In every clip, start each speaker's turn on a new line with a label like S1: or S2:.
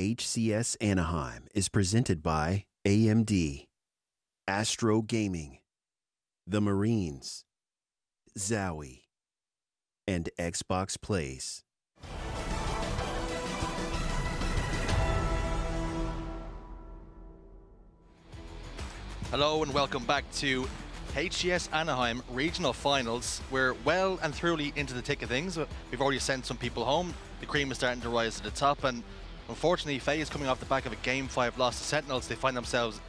S1: HCS Anaheim is presented by AMD, Astro Gaming, the Marines, Zowie, and Xbox Plays.
S2: Hello and welcome back to HCS Anaheim Regional Finals. We're well and truly into the thick of things. We've already sent some people home. The cream is starting to rise to the top, and unfortunately FaZe, coming off the back of a Game 5 loss to Sentinels, they find themselves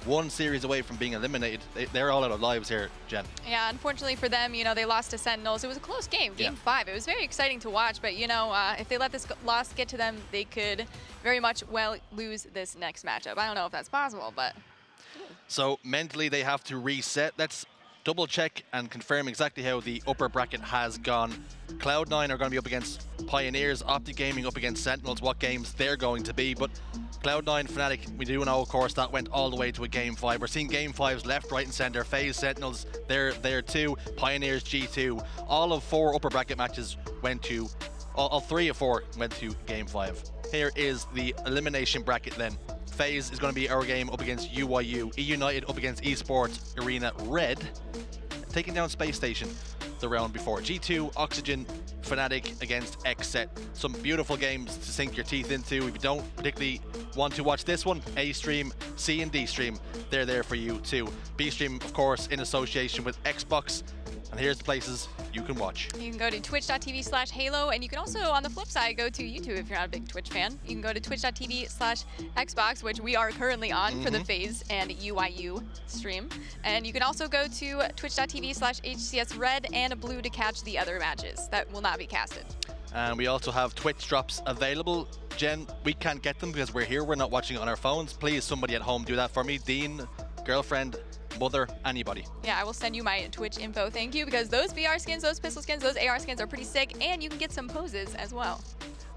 S2: one series away from being eliminated. They're all out of lives here, Jen.
S3: Yeah, unfortunately for them, you know, they lost to Sentinels. It was a close game, Game 5. It was very exciting to watch, but, you know, if they let this loss get to them, they could very much well lose this next matchup. I don't know if that's possible, but...
S2: So mentally they have to reset. Let's double check and confirm exactly how the upper bracket has gone. Cloud9 are going to be up against Pioneers, Optic Gaming up against Sentinels, what games they're going to be. But Cloud9, Fnatic, we do know, of course, that went all the way to a Game 5. We're seeing Game 5s left, right and centre. FaZe, Sentinels, they're there too. Pioneers, G2. All of 4 upper bracket matches went to, all 3 of 4 went to Game 5. Here is the elimination bracket then. FaZe is going to be our game up against UYU. United up against Esports, Arena Red, taking down Space Station the round before. G2, Oxygen, Fnatic against XSET. Some beautiful games to sink your teeth into. If you don't particularly want to watch this one, A stream, C and D stream, they're there for you too. B stream, of course, in association with Xbox. And here's the places you can watch. You can go to twitch.tv/Halo, and you can also, on the flip side, go to YouTube if you're not a big Twitch fan. You can go to twitch.tv/Xbox, which we are currently on for the FaZe and UYU stream. And you can also go to twitch.tv/HCSRed and Blue to catch the other matches that will not be casted. And we also have Twitch drops available. Jen, we can't get them because we're here. We're not watching it on our phones. Please, somebody at home, do that for me. Dean, girlfriend, mother, anybody. Yeah, I will send you my Twitch info, thank you, because those VR skins, those pistol skins, those AR skins are pretty sick, and you can get some poses as well.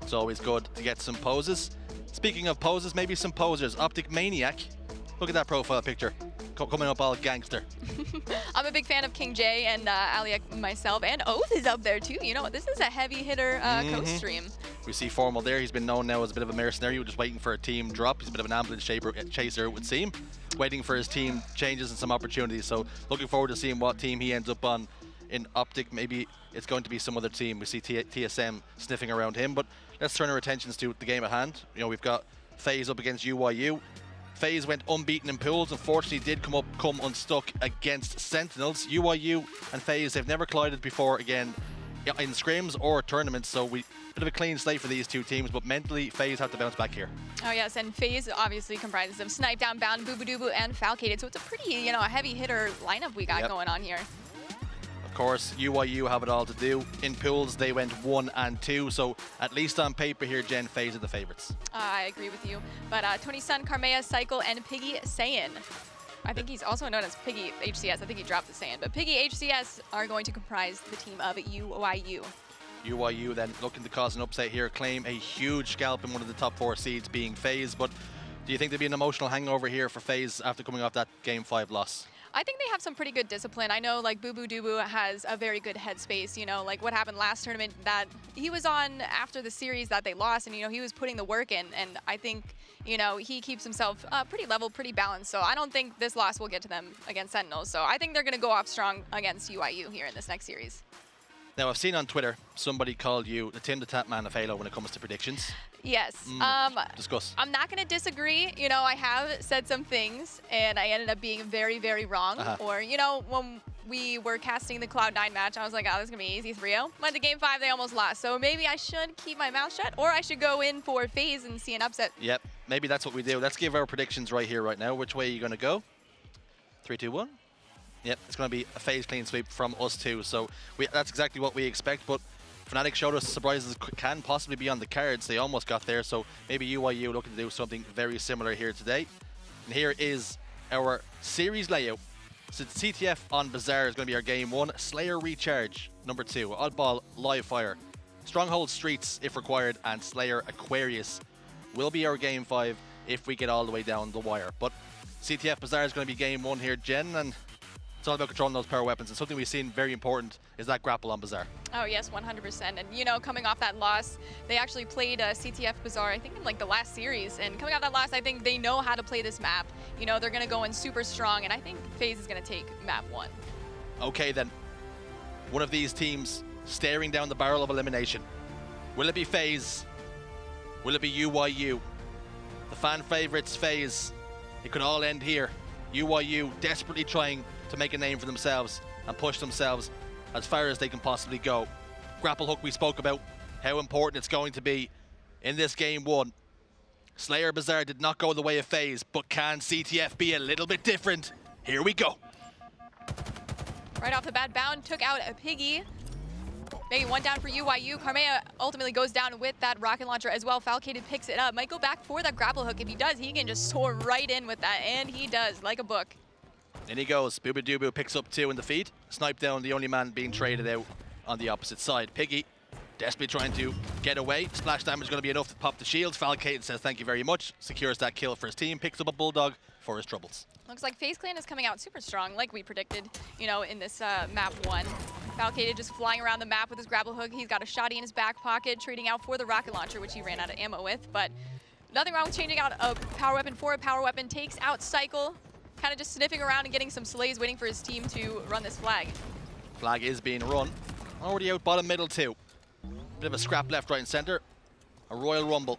S2: It's always good to get some poses. Speaking of poses, maybe some posers. Optic Maniac, look at that profile picture, coming up all gangster. I'm a big fan of King J and Aliak myself, and Oath is up there too. You know, this is a heavy hitter coast stream. We see Formal there. He's been known now as a bit of a mercenary, just waiting for a team drop. He's a bit of an ambulance chaser, it would seem. Waiting for his team changes and some opportunities. So looking forward to seeing what team he ends up on in Optic. Maybe it's going to be some other team. We see TSM sniffing around him. But let's turn our attentions to the game at hand. You know, we've got FaZe up against UYU. FaZe went unbeaten in pools. Unfortunately, did come unstuck against Sentinels. UYU and FaZe, they've never collided before again in scrims or tournaments, so bit of a clean slate for these two teams, but mentally FaZe have to bounce back here. Oh yes, and FaZe obviously comprises of Snipe, Downbound, Boobadooboo, and Falcated, so it's a pretty, you know, a heavy hitter lineup we got going on here. Of course, UYU have it all to do. In pools, they went 1 and 2, so at least on paper here, Jen, FaZe are the favorites. I agree with you, but Tony Sun, Karmea, Cycle, and Piggy Saiyan. I think he's also known as Piggy HCS. I think he dropped the Saiyan, but Piggy HCS are going to comprise the team of UYU. UYU then looking to cause an upset here, claim a huge scalp in one of the top 4 seeds being FaZe, but do you think there'd be an emotional hangover here for FaZe after coming off that Game 5 loss? I think they have some pretty good discipline. I know, like, Boobadooboo has a very good headspace, you know, like what happened last tournament that he was on after the series that they lost, and, you know, he was putting the work in, and I think, you know, he keeps himself pretty level, pretty balanced, so I don't think this loss will get to them against Sentinels, so I think they're going to go off strong against UYU here in this next series. Now, I've seen on Twitter somebody called you the Tim the Tap Man of Halo when it comes to predictions. Yes. Discuss. I'm not going to disagree. You know, I have said some things, and I ended up being very, very wrong. Or, you know, when we were casting the Cloud9 match, I was like, oh, this is going to be easy 3-0. But the Game 5, they almost lost. So maybe I should keep my mouth shut, or I should go in for FaZe and see an upset. Yep, maybe that's what we do. Let's give our predictions right here, right now. Which way are you going to go? 3, 2, 1. Yep, it's going to be a FaZe clean sweep from us too. So that's exactly what we expect. But Fnatic showed us surprises can possibly be on the cards. They almost got there. So maybe UYU looking to do something very similar here today. And here is our series layout. So CTF on Bazaar is going to be our game 1. Slayer Recharge, number 2. Oddball Live Fire. Stronghold Streets, if required. And Slayer Aquarius will be our game 5 if we get all the way down the wire. But CTF Bazaar is going to be game 1 here, Jen. And It's all about controlling those power weapons, and something we've seen very important is that grapple on Bazaar.
S3: Oh yes, 100%. And you know, coming off that loss, they actually played CTF Bazaar, I think in like the last series. And coming off that loss, I think they know how to play this map. You know, they're gonna go in super strong, and I think FaZe is gonna take map 1.
S2: Okay then, one of these teams staring down the barrel of elimination. Will it be FaZe? Will it be UYU? The fan favorites FaZe. It could all end here. UYU desperately trying to make a name for themselves and push themselves as far as they can possibly go. Grapple hook we spoke about, how important it's going to be in this game 1. Slayer Bazaar did not go the way of FaZe, but can CTF be a little bit different? Here we go.
S3: Right off the bat, Bound took out a Piggy. Maybe 1 down for UYU. Karmea ultimately goes down with that rocket launcher as well. Falcated picks it up. Might go back for that grapple hook. If he does, he can just soar right in with that, and he does, like a book.
S2: In he goes. Booba Doobu picks up 2 in the feed. Snipe down, the only man being traded out on the opposite side. Piggy desperately trying to get away. Splash damage is going to be enough to pop the shields. Falcated says thank you very much. Secures that kill for his team. Picks up a Bulldog for his troubles.
S3: Looks like FaZe Clan is coming out super strong, like we predicted, you know, in this map 1. Falcated just flying around the map with his grapple hook. He's got a shotty in his back pocket, trading out for the rocket launcher, which he ran out of ammo with. But nothing wrong with changing out a power weapon for a power weapon. Takes out Cycle, kind of just sniffing around and getting some slays, waiting for his team to run this flag.
S2: Flag is being run. Already out bottom middle too. Bit of a scrap left, right, and center. A Royal Rumble.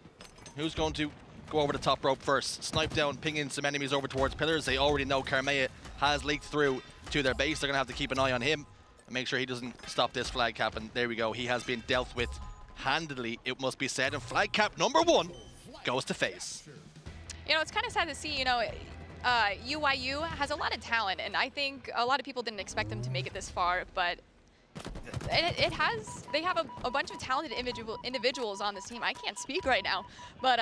S2: Who's going to go over the top rope first? Snipe down, pinging some enemies over towards pillars. They already know Karmea has leaked through to their base. They're going to have to keep an eye on him and make sure he doesn't stop this flag cap. And there we go. He has been dealt with handily, it must be said. And flag cap number 1 goes to FaZe.
S3: You know, it's kind of sad to see, you know, UYU has a lot of talent, and I think a lot of people didn't expect them to make it this far, but they have a bunch of talented individuals on this team. I can't speak right now, but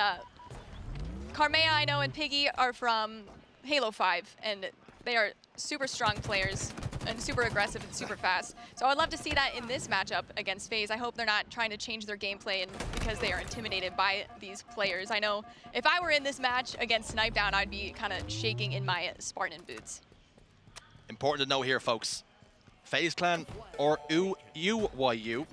S3: Karmea, I know, and Piggy are from Halo 5, and they are super strong players and super aggressive and super fast. So I'd love to see that in this matchup against FaZe. I hope they're not trying to change their gameplay and because they are intimidated by these players. I know if I were in this match against Snipe Down, I'd be kind of shaking in my Spartan boots.
S2: Important to know here, folks. FaZe Clan or UYU,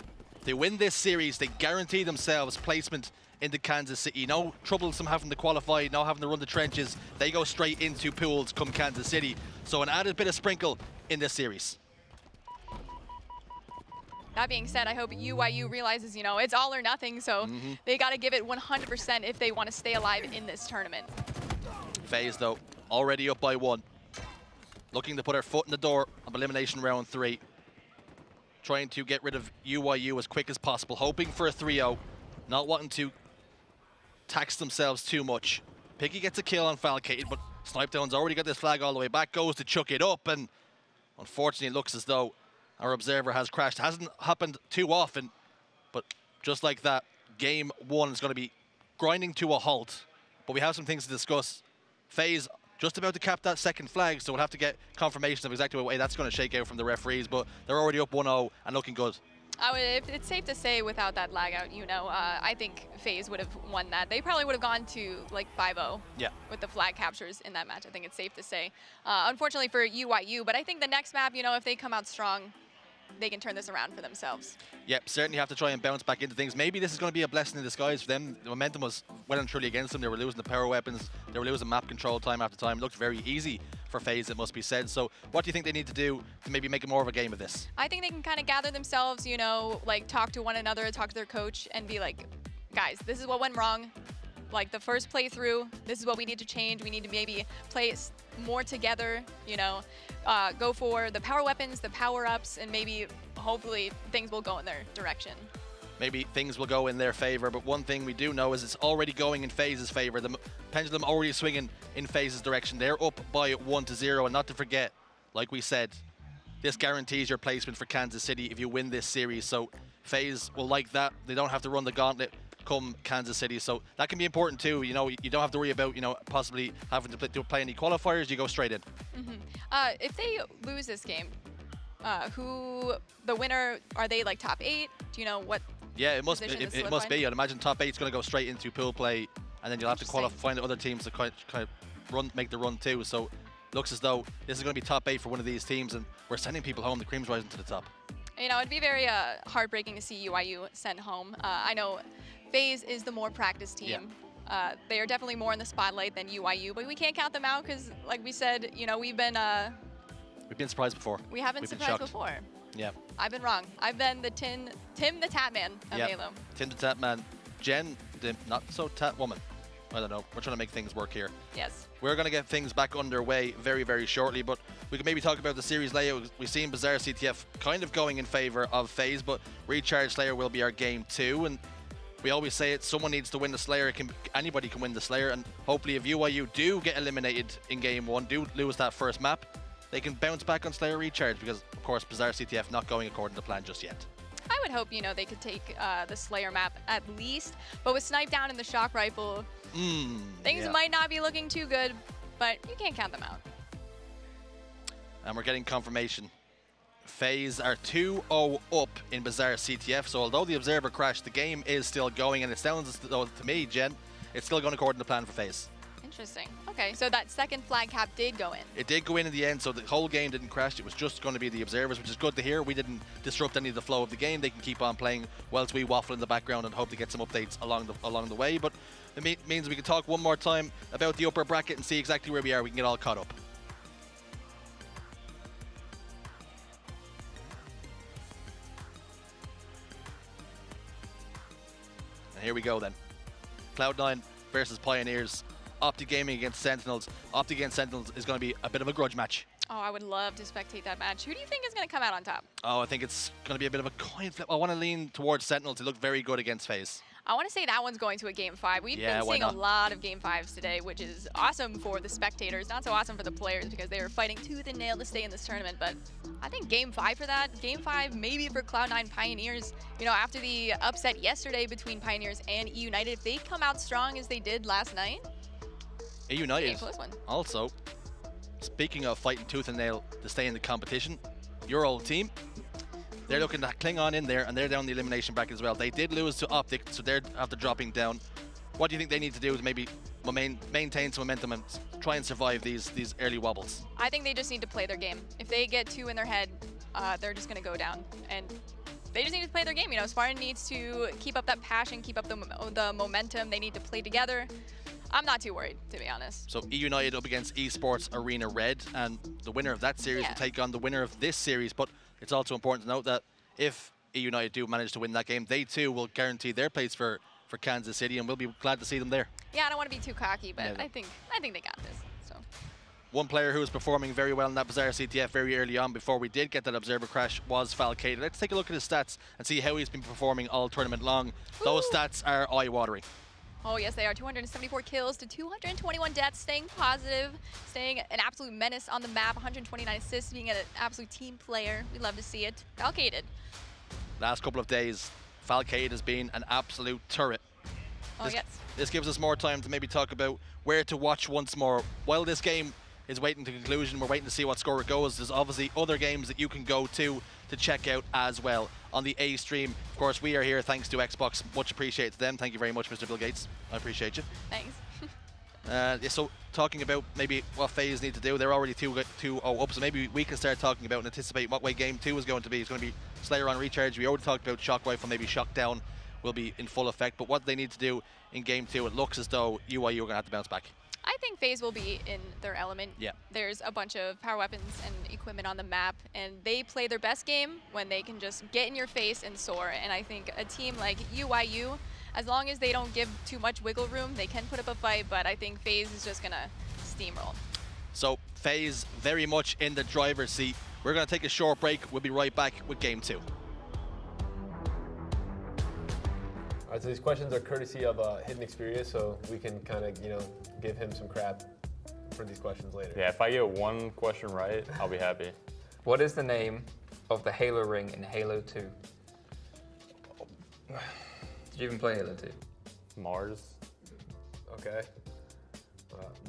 S2: they win this series, they guarantee themselves placement into Kansas City. No troublesome having to qualify, no having to run the trenches. They go straight into pools come Kansas City. So an added bit of sprinkle in this series.
S3: That being said, I hope UYU realizes, you know, it's all or nothing, so they got to give it 100% if they want to stay alive in this tournament.
S2: FaZe, though, already up by 1. Looking to put her foot in the door of elimination round 3. Trying to get rid of UYU as quick as possible, hoping for a 3-0. Not wanting to tax themselves too much. Piggy gets a kill on Falcated, but Snipe Down's already got this flag all the way back, goes to chuck it up, and unfortunately it looks as though our observer has crashed. Hasn't happened too often, but just like that, game 1 is going to be grinding to a halt. But we have some things to discuss. FaZe just about to cap that second flag, so we'll have to get confirmation of exactly what way that's going to shake out from the referees, but they're already up 1-0 and looking good.
S3: It's safe to say without that lag out, you know, I think FaZe would have won that. They probably would have gone to like 5-0 with the flag captures in that match. I think it's safe to say. Unfortunately for UYU, but I think the next map, you know, if they come out strong, they can turn this around for themselves. Yep,
S2: certainly have to try and bounce back into things. Maybe this is going to be a blessing in disguise for them. The momentum was well and truly against them. They were losing the power weapons. They were losing map control time after time. It looked very easy for FaZe, it must be said. So what do you think they need to do to maybe make it more of a game of this?
S3: I think they can kind of gather themselves, you know, like talk to one another, talk to their coach, and be like, guys, this is what went wrong. Like the first playthrough, this is what we need to change. We need to maybe play more together, you know, go for the power weapons, the power-ups, and maybe hopefully things will go in their direction.
S2: Maybe things will go in their favor, but one thing we do know is it's already going in FaZe's favor. The pendulum already swinging in FaZe's direction. They're up by 1-0, and not to forget, like we said, this guarantees your placement for Kansas City if you win this series. So FaZe will like that. They don't have to run the gauntlet come Kansas City, so that can be important too. You know, you don't have to worry about, you know, possibly having to play any qualifiers. You go straight in.
S3: If they lose this game, who the winner, are they like top 8? Do you know what?
S2: Yeah, it must be. I'd imagine top 8 is going to go straight into pool play, and then you'll have to qualify, find the other teams to kind of make the run too. So looks as though this is going to be top 8 for one of these teams, and we're sending people home. The cream's rising to the top.
S3: You know, it'd be very heartbreaking to see UYU sent home. I know FaZe is the more practice team. Yeah. They are definitely more in the spotlight than UYU, but we can't count them out because, like we said, you know, we've been
S2: surprised before.
S3: We have been surprised before.
S2: Yeah.
S3: I've been wrong. I've been the Tim the Tatman of Halo.
S2: Tim the Tatman. Jen, the not so Tat woman. I don't know. We're trying to make things work here.
S3: Yes.
S2: We're going to get things back underway very, very shortly, but we can maybe talk about the series layout. We've seen Bizarre CTF kind of going in favor of FaZe, but Recharge Slayer will be our game 2, and we always say it, someone needs to win the Slayer. Anybody can win the Slayer, and hopefully if UYU do get eliminated in game 1, do lose that first map, they can bounce back on Slayer Recharge, because of course Bizarre CTF not going according to plan just yet.
S3: I would hope, you know, they could take the Slayer map at least, but with Snipe down in the shock rifle, things might not be looking too good, but you can't count them out.
S2: And we're getting confirmation. FaZe are 2-0 up in Bizarre CTF, so although the Observer crashed, the game is still going, and it sounds as though, to me, Jen, it's still going according to plan for FaZe.
S3: Interesting. Okay, so that second flag cap did go in.
S2: It did go in the end, so the whole game didn't crash. It was just going to be the Observers, which is good to hear. We didn't disrupt any of the flow of the game. They can keep on playing whilst we waffle in the background and hope to get some updates along the way. But it means we can talk one more time about the upper bracket and see exactly where we are. We can get all caught up. And here we go then. Cloud9 versus Pioneers. Optic Gaming against Sentinels. Optic against Sentinels is going to be a bit of a grudge match.
S3: Oh, I would love to spectate that match. Who do you think is going to come out on top?
S2: Oh, I think it's going to be a bit of a coin flip. I want to lean towards Sentinels to look very good against FaZe.
S3: I want to say that one's going to a Game 5. We've been seeing a lot of Game 5s today, which is awesome for the spectators, not so awesome for the players because they are fighting tooth and nail to stay in this tournament. But I think Game 5 for that, Game 5 maybe for Cloud9 Pioneers, you know, after the upset yesterday between Pioneers and E United, if they come out strong as they did last night,
S2: E United also, speaking of fighting tooth and nail to stay in the competition, your old team, they're looking to cling on in there, and they're down the elimination bracket as well. They did lose to Optic, so they're after dropping down. What do you think they need to do to maybe maintain some momentum and try and survive these early wobbles? I think they just need to play their game. If they get 2 in their head, they're just going to go down. And they just need to play their game. You know, Spartan needs to keep up that passion, keep up the momentum. They need to play together. I'm not too worried, to be honest. So E United up against Esports Arena Red, and the winner of that series will take on the winner of this series. But it's also important to note that if E United do manage to win that game, they too will guarantee their place for Kansas City, and we'll be glad to see them there. Yeah, I don't want to be too cocky, but I think they got this. So one player who was performing very well in that Bizarre CTF very early on before we did get that Observer crash was Falcated. Let's take a look at his stats and see how he's been performing all tournament long. Those stats are eye-watering. Oh, yes, they are. 274 kills to 221 deaths, staying positive, staying an absolute menace on the map, 129 assists, being an absolute team player. We love to see it. Falcated. Last couple of days, Falcated has been an absolute turret. Oh, yes. This gives us more time to maybe talk about where to watch once more. While this game is waiting to conclusion, we're waiting to see what score it goes. There's obviously other games that you can go to check out as well on the A stream. Of course, we are here thanks to Xbox. Much appreciated to them. Thank you very much, Mr. Bill Gates. I appreciate you. Thanks. So talking about maybe what FaZe need to do, they're already 2-0 up, so maybe we can start talking about and anticipate what way game 2 is going to be. It's going to be Slayer on Recharge. We already talked about Shock Rifle, maybe Shock Down will be in full effect, but what they need to do in game 2, it looks as though UYU are going to have to bounce back. I think FaZe will be in their element. Yeah. There's a bunch of power weapons and equipment on the map, and they play their best game when they can just get in your face and soar. And I think a team like UYU, as long as they don't give too much wiggle room, they can put up a fight, but I think FaZe is just going to steamroll. So FaZe very much in the driver's seat. We're going to take a short break. We'll be right back with game 2.
S4: All right, so these questions are courtesy of Hidden Experience, so we can kind of, you know, give him some crap for these questions later.
S5: Yeah, if I get one question right, I'll be happy. What is the name of the Halo ring in Halo 2? Did you even play Halo 2? Mars.
S4: Okay.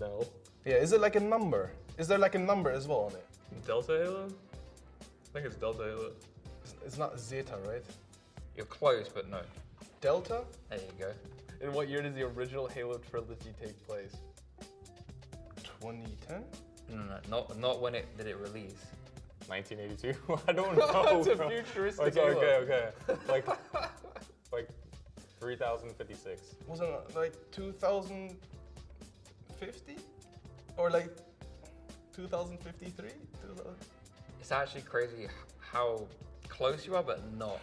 S4: No. Yeah, is it like a number? Is there like a number as well on it?
S6: Delta Halo? I think it's Delta Halo.
S4: It's not Zeta, right?
S5: You're close, but no.
S4: Delta?
S5: There you go.
S4: In what year does the original Halo trilogy take place? 2010?
S5: No, not when did it release.
S7: 1982? I don't know.
S4: It's a futuristic.
S7: Okay. like 3056.
S6: Wasn't it like 2050? Or like 2053?
S5: It's actually crazy how close you are, but not.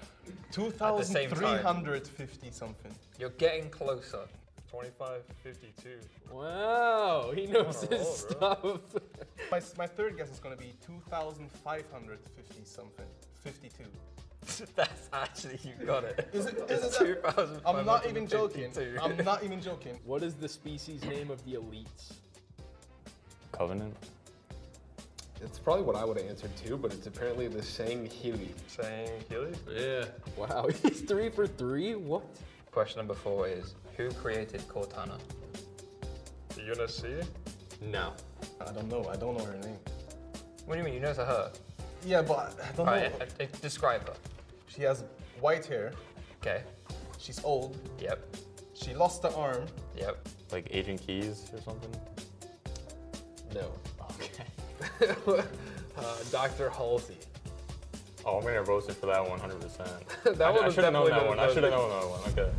S6: 2350 something.
S5: You're getting closer.
S7: 2552.
S4: Wow, he knows his stuff.
S6: My third guess is going to be 2550 something. 52.
S5: That's actually, you got it.
S6: Is it
S5: 2,552.
S6: I'm not even joking. I'm not even joking.
S4: What is the species name of the elites?
S7: Covenant.
S4: It's probably what I would have answered too, but it's apparently the Sangheili.
S6: Sangheili?
S4: Yeah. Wow, he's 3 for 3? What?
S5: Question number 4 is, who created Cortana?
S6: UNSC?
S4: No.
S6: I don't know. I don't know her name.
S5: What do you mean? You know it's a her?
S6: Yeah, but I don't know.
S5: Describe her.
S6: She has white hair.
S5: Okay.
S6: She's old.
S5: Yep.
S6: She lost the arm.
S5: Yep.
S7: Like Agent Keys or something?
S4: No.
S5: Okay.
S4: Dr. Halsey.
S7: Oh, I'm gonna get roasted for that 100%.
S4: That one
S7: I
S4: was
S7: should have known that
S4: definitely
S7: one. I should have known that one. Okay.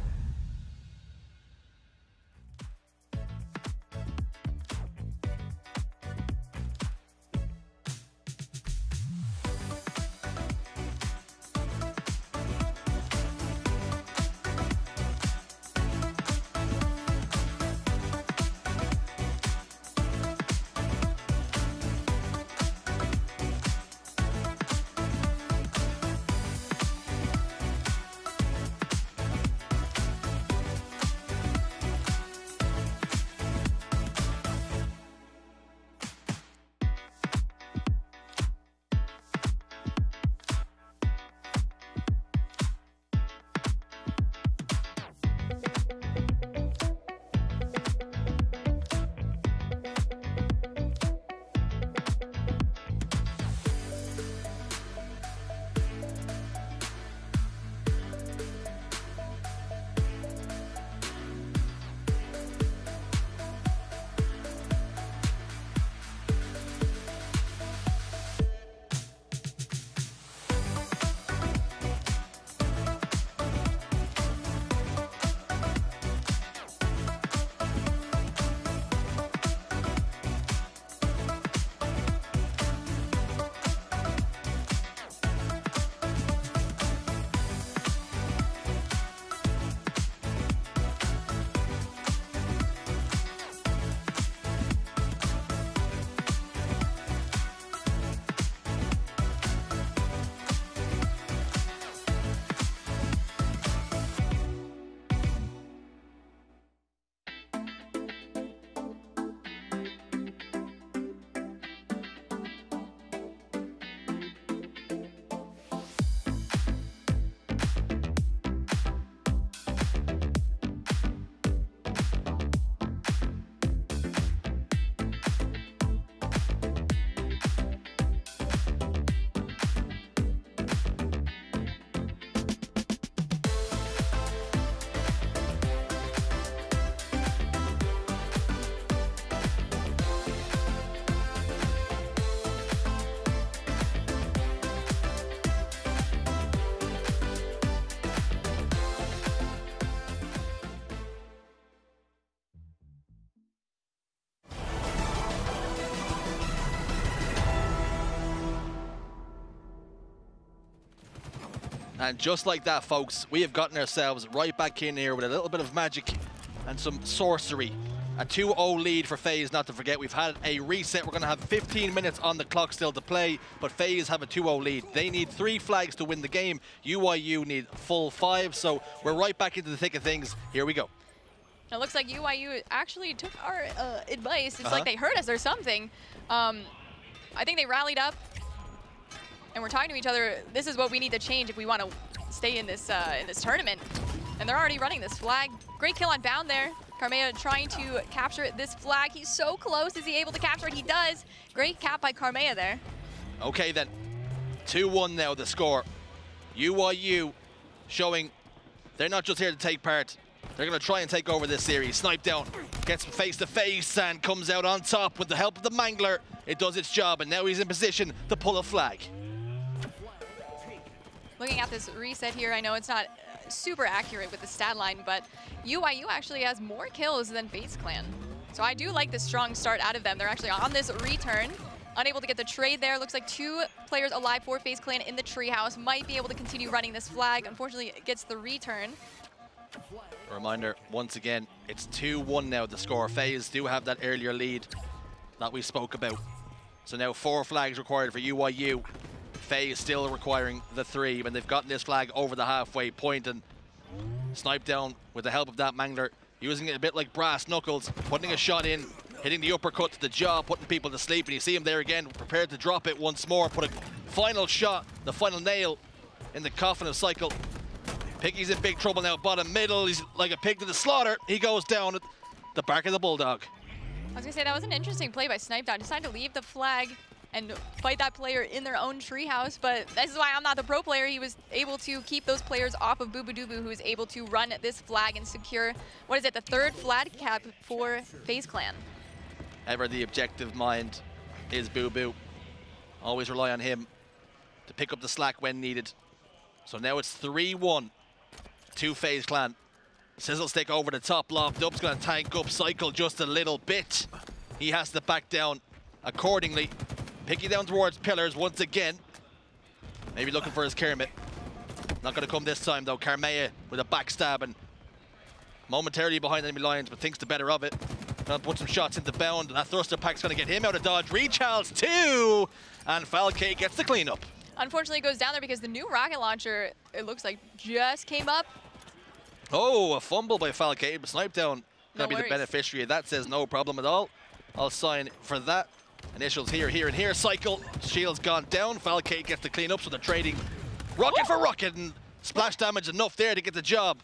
S2: And just like that, folks, we have gotten ourselves right back in here with a little bit of magic and some sorcery. A 2-0 lead for FaZe, not to forget. We've had a reset. We're going to have 15 minutes on the clock still to play, but FaZe have a 2-0 lead. They need 3 flags to win the game. UYU need full 5, so we're right back into the thick of things. Here we go.
S3: It looks like UYU actually took our advice. It's like they heard us or something. I think they rallied up, and we're talking to each other. This is what we need to change if we want to stay in this tournament. And they're already running this flag. Great kill on Bound there. Karmea trying to capture this flag. He's so close. Is he able to capture it? He does. Great cap by Karmea there.
S2: Okay then, 2-1 now the score. UYU showing they're not just here to take part. They're going to try and take over this series. Snipe down, gets him face to face and comes out on top with the help of the Mangler. It does its job, and now he's in position to pull a flag.
S3: Looking at this reset here, I know it's not super accurate with the stat line, but UYU actually has more kills than FaZe Clan. So I do like the strong start out of them. They're actually on this return. Unable to get the trade there. Looks like 2 players alive for FaZe Clan in the treehouse. Might be able to continue running this flag. Unfortunately, it gets the return.
S2: A reminder, once again, it's 2-1 now, the score. FaZe do have that earlier lead that we spoke about. So now 4 flags required for UYU. FaZe still requiring the 3, but they've gotten this flag over the halfway point and sniped down with the help of that Mangler, using it a bit like brass knuckles, putting a shot in, hitting the uppercut to the jaw, putting people to sleep, and you see him there again, prepared to drop it once more, put a final shot, the final nail in the coffin of Cycle. Piggy's in big trouble now, bottom middle, he's like a pig to the slaughter. He goes down at the back of the Bulldog.
S3: I was gonna say, that was an interesting play by Snipedown. Decided to leave the flag and fight that player in their own treehouse, but this is why I'm not the pro player. He was able to keep those players off of Boobadooboo, who was able to run this flag and secure, what is it, the 3rd flag cap for FaZe Clan.
S2: Ever the objective mind is Boo Boo. Always rely on him to pick up the slack when needed. So now it's 3-1 to FaZe Clan. Sizzle stick over the top, lobbed up's gonna tank up Cycle just a little bit. He has to back down accordingly. Piggy down towards pillars once again. Maybe looking for his Kermit. Not gonna come this time though. Karmea with a backstab and momentarily behind enemy lines, but thinks the better of it. Gonna put some shots into bound. That thruster pack's gonna get him out of dodge. Recharge 2, and Falcade gets the cleanup.
S3: Unfortunately, it goes down there because the new rocket launcher, it looks like, just came up.
S2: Oh, a fumble by Falcade, but Snipe down gonna
S3: No
S2: be the beneficiary of that. Says no problem at all. I'll sign for that. Initials here, here, and here. Cycle. Shield's gone down. Falcade gets the clean up, so they're trading rocket for rocket, and splash damage enough there to get the job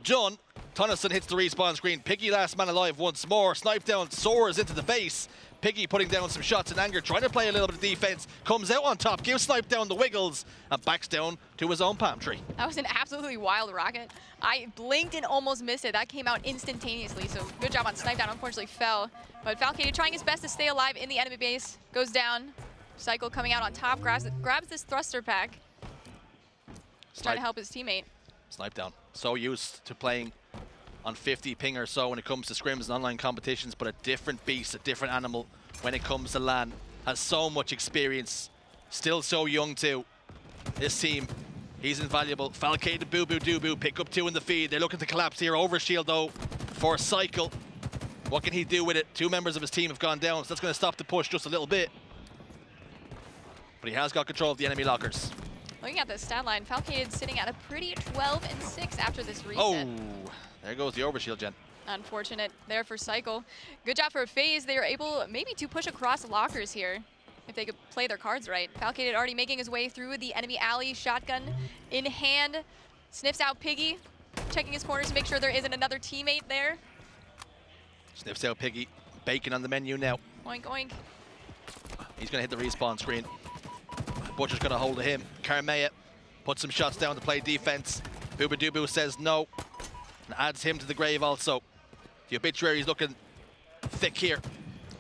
S2: done. Tonneson hits the respawn screen. Piggy last man alive once more. Snipe down, soars into the base. Piggy putting down some shots in anger, trying to play a little bit of defense. Comes out on top, gives Snipe down the wiggles, and backs down to his own palm tree.
S3: That was an absolutely wild rocket. I blinked and almost missed it. That came out instantaneously, so good job on Snipedown. Unfortunately fell, but Falcade trying his best to stay alive in the enemy base. Goes down. Cycle coming out on top, grabs this thruster pack. Trying to help his teammate.
S2: Snipedown, so used to playing on 50 ping or so when it comes to scrims and online competitions, but a different beast, a different animal when it comes to LAN. Has so much experience, still so young too. This team, he's invaluable. Falcade and Boobadooboo pick up 2 in the feed. They're looking to collapse here. Overshield though for Cycle. What can he do with it? 2 members of his team have gone down, so that's going to stop the push just a little bit. But he has got control of the enemy lockers.
S3: Looking at the stat line, Falcade sitting at a pretty 12-6 after this reset.
S2: Oh, there goes the overshield, Jen.
S3: Unfortunate there for Cycle. Good job for FaZe. They were able maybe to push across lockers here if they could play their cards right. Falcade already making his way through the enemy alley, shotgun in hand. Sniffs out Piggy, checking his corners to make sure there isn't another teammate there.
S2: Sniffs out Piggy. Bacon on the menu now.
S3: Oink, oink.
S2: He's going to hit the respawn screen. Butcher's going to hold to him. Karmea puts some shots down to play defense. Boobadooboo says no and adds him to the grave also. The obituary's looking thick here.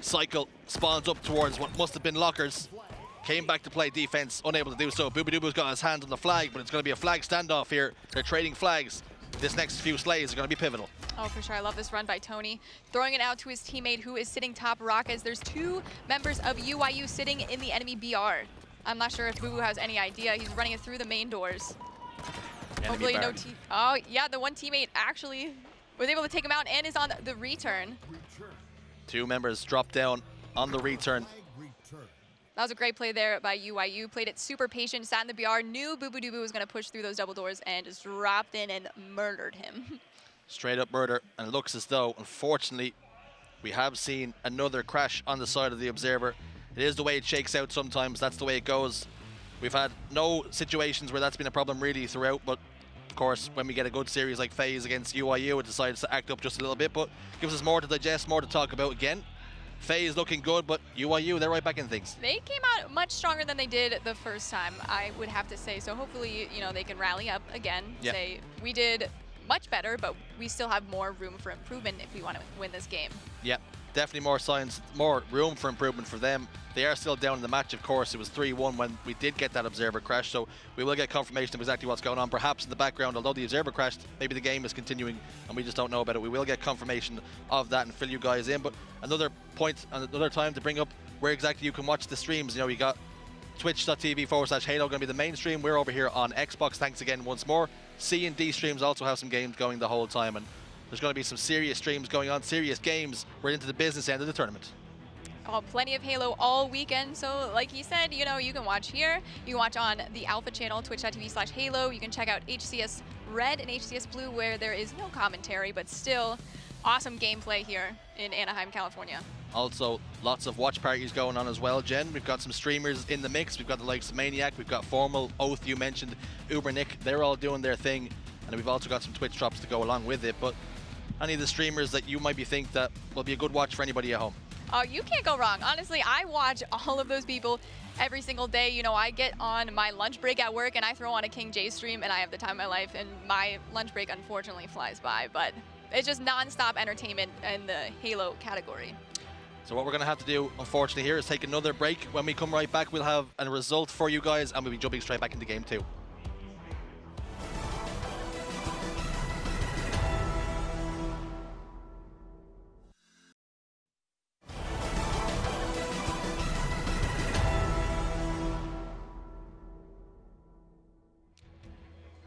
S2: Cycle spawns up towards what must have been lockers. Came back to play defense, unable to do so. Boobadooboo's got his hand on the flag, but it's going to be a flag standoff here. They're trading flags. This next few slays are going to be pivotal.
S3: Oh, for sure. I love this run by Tony. Throwing it out to his teammate who is sitting top rockets. There's 2 members of UYU sitting in the enemy BR. I'm not sure if Boo Boo has any idea. He's running it through the main doors. Hopefully no oh, yeah, the one teammate actually was able to take him out and is on the return.
S2: 2 members dropped down on the return.
S3: That was a great play there by UYU. Played it super patient, sat in the BR, knew Boobadooboo was going to push through those double doors and just dropped in and murdered him. Straight
S2: up murder, and it looks as though, unfortunately, we have seen another crash on the side of the Observer. It is the way it shakes out sometimes. That's the way it goes. We've had no situations where that's been a problem really throughout, but of course, when we get a good series like FaZe against UYU, it decides to act up just a little bit, but gives us more to digest, more to talk about again. FaZe looking good, but UYU, they're right back in things.
S3: They came out much stronger than they did the first time, I would have to say. So hopefully, you know, they can rally up again.
S2: Yeah.
S3: Say, we did much better, but we still have more room for improvement if we want to win this game.
S2: Yep, definitely more signs, more room for improvement for them. They are still down in the match, of course. It was 3-1 when we did get that observer crash, so we will get confirmation of exactly what's going on. Perhaps in the background, although the observer crashed, maybe the game is continuing and we just don't know about it. We will get confirmation of that and fill you guys in. But another point, another time to bring up where exactly you can watch the streams. You know, you got twitch.tv/Halo going to be the main stream. We're over here on Xbox. Thanks again once more. C and D streams also have some games going the whole time, and there's going to be some serious streams going on, serious games. We're into the business end of the tournament.
S3: Oh, plenty of Halo all weekend. So like he said, you know, you can watch here. You can watch on the Alpha channel, twitch.tv/Halo. You can check out HCS Red and HCS Blue, where there is no commentary, but still awesome gameplay here in Anaheim, California.
S2: Also, lots of watch parties going on as well, Jen. We've got some streamers in the mix. We've got the likes of Maniac. We've got Formal, Oath, you mentioned, Uber Nick. They're all doing their thing. And we've also got some Twitch drops to go along with it. But any of the streamers that you might be think that will be a good watch for anybody at home?
S3: Oh, you can't go wrong. Honestly, I watch all of those people every single day. You know, I get on my lunch break at work and I throw on a King J stream and I have the time of my life, and my lunch break unfortunately flies by, but it's just non-stop entertainment in the Halo category.
S2: So what we're going to have to do, unfortunately, here is take another break. When we come right back, we'll have a result for you guys and we'll be jumping straight back into game 2.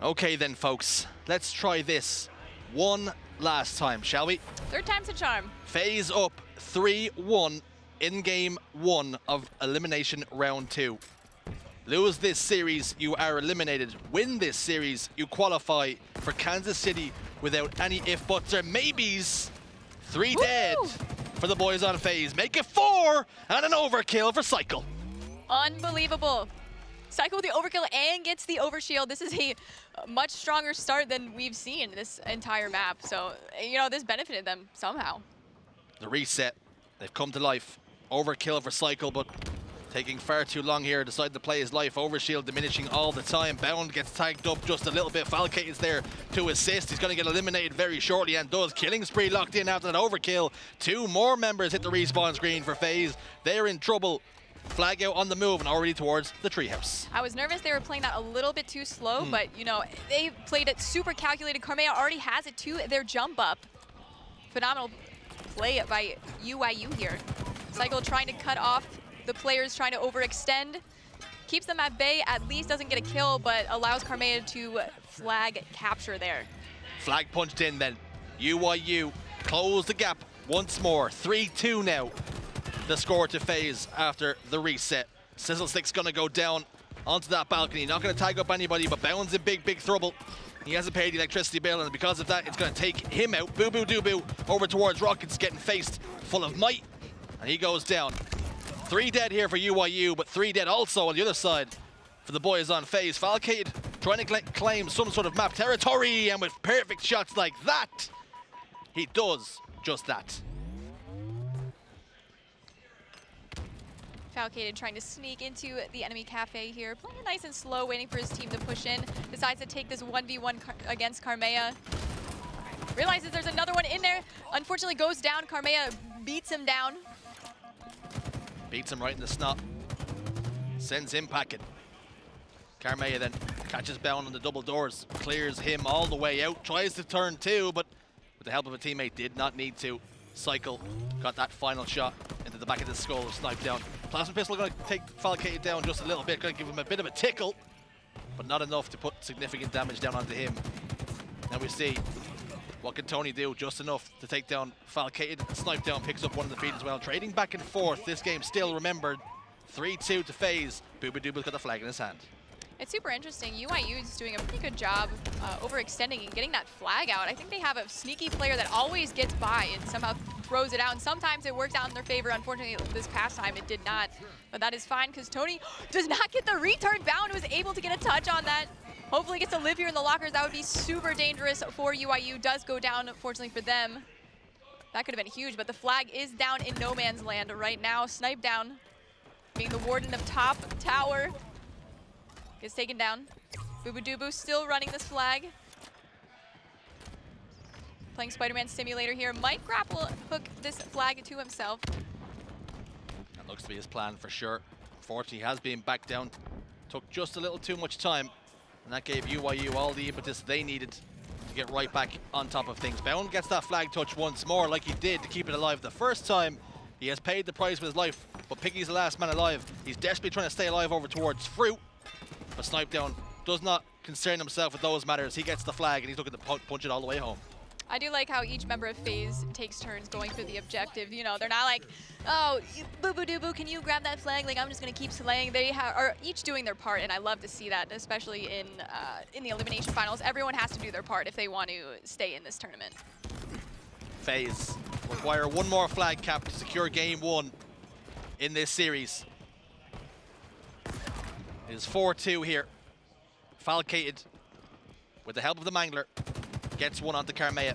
S2: Okay then, folks, let's try this one last time, shall we?
S3: Third time's a charm.
S2: FaZe up 3-1 in game 1 of Elimination Round 2. Lose this series, you are eliminated. Win this series, you qualify for Kansas City without any if, buts, or maybes. 3 dead for the boys on FaZe. Make it 4 and an overkill for Cycle.
S3: Unbelievable. Cycle with the overkill and gets the overshield. This is a much stronger start than we've seen this entire map. So, you know, this benefited them somehow.
S2: The reset, they've come to life. Overkill for Cycle, but taking far too long here. Decided to play his life. Overshield diminishing all the time. Bound gets tagged up just a little bit. Falcate is there to assist. He's going to get eliminated very shortly and does. Killing spree locked in after that overkill. 2 more members hit the respawn screen for FaZe. They're in trouble. Flag out on the move and already towards the treehouse.
S3: I was nervous they were playing that a little bit too slow, but, you know, they played it super calculated. Karmea already has it to their jump up. Phenomenal play by UYU here. Cycle trying to cut off the players, trying to overextend. Keeps them at bay, at least doesn't get a kill, but allows Karmea to flag capture there.
S2: Flag punched in then. UYU close the gap once more. 3-2 now. The score to FaZe after the reset. Sizzlestick's gonna go down onto that balcony. Not gonna tag up anybody, but Bound's in big trouble. He hasn't paid the electricity bill, and because of that, it's gonna take him out. Boo Boo Doo Boo over towards Rockets, getting faced full of might, and he goes down. 3 dead here for UYU, but 3 dead also on the other side for the boys on FaZe. Falcade trying to claim some sort of map territory, and with perfect shots like that, he does just that.
S3: Falcated trying to sneak into the enemy cafe here. Playing it nice and slow, waiting for his team to push in. Decides to take this 1v1 against Karmea. Realizes there's another one in there. Unfortunately goes down. Karmea beats him down.
S2: Beats him right in the snot. Sends him packing. Karmea then catches Bound on the double doors. Clears him all the way out. Tries to turn 2, but with the help of a teammate, did not need to. Cycle got that final shot into the back of the skull, sniped down. Plasma Pistol going to take Falcate down just a little bit, going to give him a bit of a tickle, but not enough to put significant damage down onto him. Now we see what can Tony do, just enough to take down Falcate. Snipe down, picks up one of the feet as well. Trading back and forth, this game still remembered. 3-2 to FaZe. Booba Dooba's got the flag in his hand.
S3: It's super interesting. UYU is doing a pretty good job overextending and getting that flag out. I think they have a sneaky player that always gets by and somehow throws it out, and sometimes it works out in their favor. Unfortunately, this past time it did not, but that is fine because Tony does not get the return. Bound was able to get a touch on that. Hopefully gets to live here in the lockers. That would be super dangerous for UYU. Does go down, unfortunately for them. That could have been huge, but the flag is down in no man's land right now. Snipe down, being the warden of top tower. Gets taken down. Boo Boo Doo Boo still running this flag. playing Spider-Man Simulator here. Might grapple hook this flag to himself.
S2: That looks to be his plan for sure. Unfortunately, he has been back down. Took just a little too much time, and that gave UYU all the impetus they needed to get right back on top of things. Bound gets that flag touch once more, like he did to keep it alive the first time. He has paid the price with his life, but Piggy's the last man alive. He's desperately trying to stay alive over towards Fruit, but Snipe Down does not concern himself with those matters. He gets the flag, and he's looking to punch it all the way home.
S3: I do like how each member of FaZe takes turns going for the objective. You know, they're not like, oh, boo-boo-doo-boo, can you grab that flag? Like, I'm just going to keep slaying. They are each doing their part, and I love to see that, especially in the Elimination Finals. Everyone has to do their part if they want to stay in this tournament.
S2: FaZe require one more flag cap to secure game 1 in this series. It is 4-2 here. Falcated, with the help of the Mangler, gets one onto Carmea.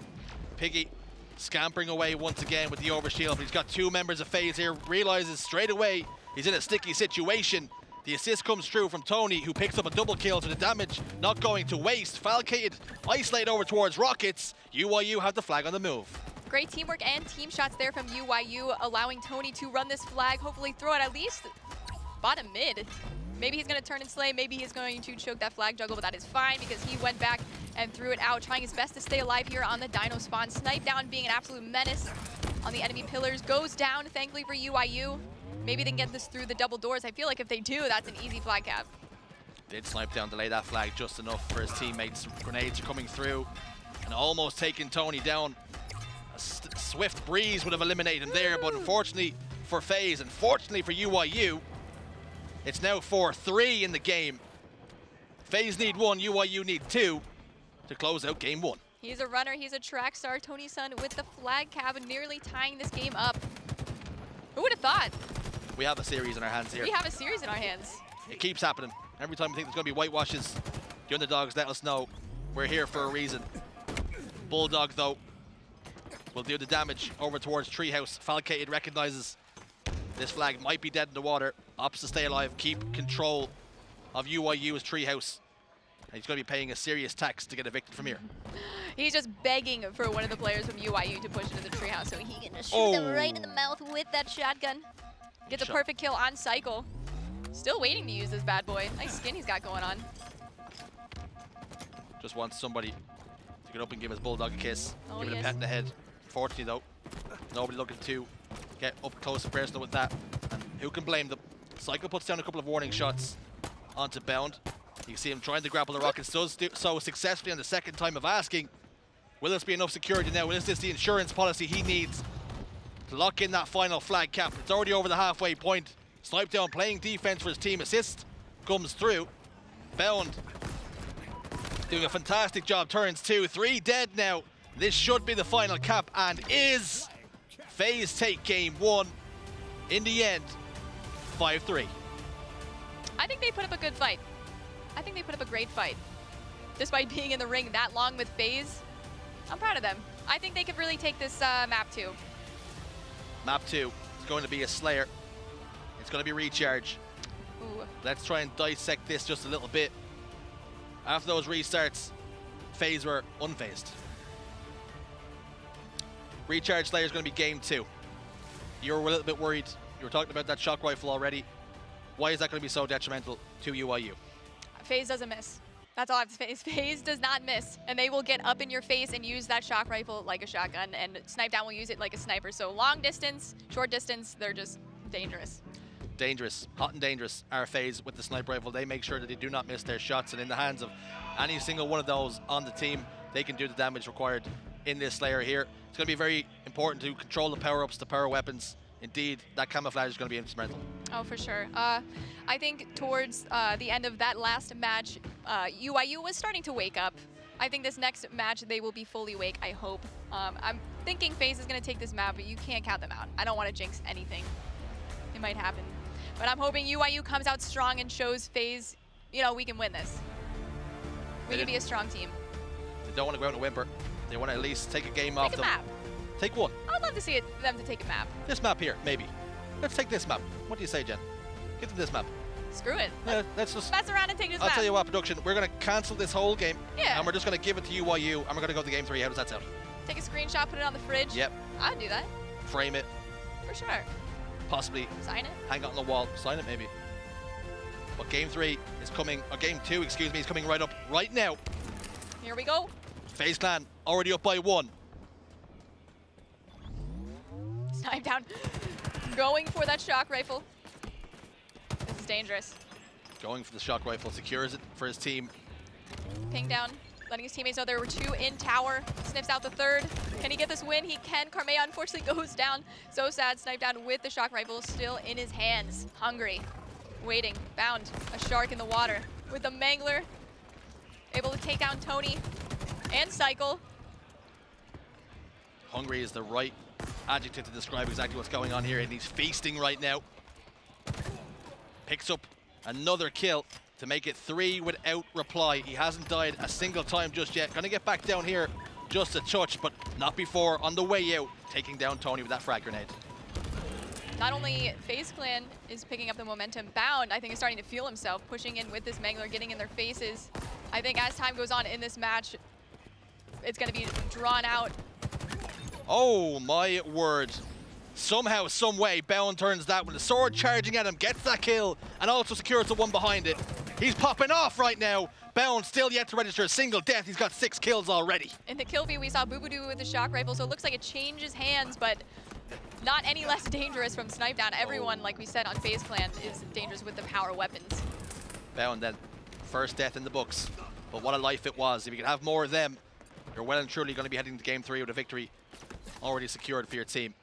S2: Piggy scampering away once again with the overshield, but he's got 2 members of FaZe here, realizes straight away he's in a sticky situation. The assist comes through from Tony, who picks up a double kill, so the damage not going to waste. Falcated, isolate over towards Rockets. UYU have the flag on the move.
S3: Great teamwork and team shots there from UYU, allowing Tony to run this flag, hopefully throw it at least bottom mid. Maybe he's going to turn and slay, maybe he's going to choke that flag juggle, but that is fine because he went back and threw it out, trying his best to stay alive here on the Dino spawn. Snipe Down being an absolute menace on the enemy pillars, goes down, thankfully for UYU. Maybe they can get this through the double doors. I feel like if they do, that's an easy flag cap.
S2: Did Snipe Down delay that flag just enough for his teammates. Grenades are coming through and almost taking Tony down. A swift breeze would have eliminated him there, but unfortunately for FaZe and fortunately for UYU, it's now 4-3 in the game. FaZe need 1, UYU need 2 to close out game 1.
S3: He's a runner, he's a track star. Tony Sun with the flag cap, nearly tying this game up. Who would have thought?
S2: We have a series in our hands here.
S3: We have a series in our hands.
S2: It keeps happening. Every time we think there's going to be whitewashes, the underdogs let us know we're here for a reason. Bulldog, though, will do the damage over towards Treehouse. Falcated recognizes this flag might be dead in the water. Opts to stay alive, keep control of UYU's Treehouse. And he's going to be paying a serious tax to get evicted from here.
S3: He's just begging for one of the players from UYU to push into the treehouse so he can just shoot them right in the mouth with that shotgun. Gets a perfect kill on Cycle. Still waiting to use this bad boy. Nice skin he's got going on.
S2: Just wants somebody to get up and give his Bulldog a kiss.
S3: Oh,
S2: give it a pet in the head. Unfortunately, though, nobody looking to get up close and personal with that. And who can blame them? Cycle puts down a couple of warning shots onto Bound. You can see him trying to grapple the Rockets, does do so successfully on the second time of asking. Will this be enough security now? Is this the insurance policy he needs to lock in that final flag cap? It's already over the halfway point. Snipe Down playing defense for his team. Assist comes through. Bound doing a fantastic job. Turns 2, 3 dead now. This should be the final cap and is. FaZe take game 1 in the end, 5-3.
S3: I think they put up a good fight. I think they put up a great fight. Despite being in the ring that long with FaZe, I'm proud of them. I think they could really take this map 2.
S2: Map 2 is going to be a Slayer. It's going to be Recharge.
S3: Ooh.
S2: Let's try and dissect this just a little bit. After those restarts, FaZe were unfazed. Recharge Slayer is going to be game 2. You were a little bit worried. You were talking about that shock rifle already. Why is that going to be so detrimental to UYU?
S3: FaZe doesn't miss. That's all I have to say. FaZe does not miss. And they will get up in your face and use that shock rifle like a shotgun. And Snipe Down will use it like a sniper. So long distance, short distance, they're just dangerous.
S2: Dangerous, hot and dangerous are FaZe with the sniper rifle. They make sure that they do not miss their shots. And in the hands of any single one of those on the team, they can do the damage required in this Slayer here. It's going to be very important to control the power-ups, the power weapons. Indeed, that camouflage is going to be instrumental.
S3: Oh, for sure. I think towards the end of that last match, UYU was starting to wake up. I think this next match, they will be fully awake, I hope. I'm thinking FaZe is going to take this map, but you can't count them out. I don't want to jinx anything. It might happen. But I'm hoping UYU comes out strong and shows FaZe, you know, we can win this. We can be a strong team.
S2: They don't want to go out and whimper. They want to at least take a game off them.
S3: Take a map.
S2: Take one.
S3: I'd love to see them to take a map.
S2: This map here, maybe. Let's take this map. What do you say, Jen? Give them this map.
S3: Screw it.
S2: Yeah, let's just
S3: mess around and take this map.
S2: I'll tell you what, production, we're going to cancel this whole game.
S3: Yeah.
S2: And we're just going to give it to UYU, and we're going to go to game 3. How does that sound?
S3: Take a screenshot, put it on the fridge.
S2: Yep.
S3: I'd do that.
S2: Frame it.
S3: For sure.
S2: Possibly.
S3: Sign it.
S2: Hang it on the wall. Sign it maybe. But game 3 is coming, or game 2, excuse me, is coming right up right now.
S3: Here we go.
S2: FaZe Clan already up by 1.
S3: Snipe down. Going for that shock rifle. This is dangerous.
S2: Going for the shock rifle, secures it for his team.
S3: Ping down, letting his teammates know there were 2 in tower. Sniffs out the 3rd. Can he get this win? He can. Karmea unfortunately goes down. So sad. Snipe down with the shock rifle still in his hands. Hungry. Waiting. Bound. A shark in the water. With the Mangler. Able to take down Tony. And Cycle.
S2: Hungry is the right adjective to describe exactly what's going on here, and he's feasting right now. Picks up another kill to make it 3 without reply. He hasn't died a single time just yet. Gonna get back down here just a touch, but not before on the way out, taking down Tony with that frag grenade.
S3: Not only FaZe Clan is picking up the momentum, Bound, I think, is starting to feel himself, pushing in with this Mangler, getting in their faces. I think as time goes on in this match, it's going to be drawn out.
S2: Oh my word. Somehow, some way, Bound turns that with the sword charging at him, gets that kill, and also secures the one behind it. He's popping off right now. Bound still yet to register a single death. He's got 6 kills already.
S3: In the kill view, we saw Boobadoo with the shock rifle, so it looks like it changes hands, but not any less dangerous from Snipe Down. Everyone, like we said on FaZe Clan, is dangerous with the power weapons.
S2: Bound then, first death in the books. But what a life it was. If you can have more of them, you're well and truly going to be heading to game 3 with a victory already secured for your team.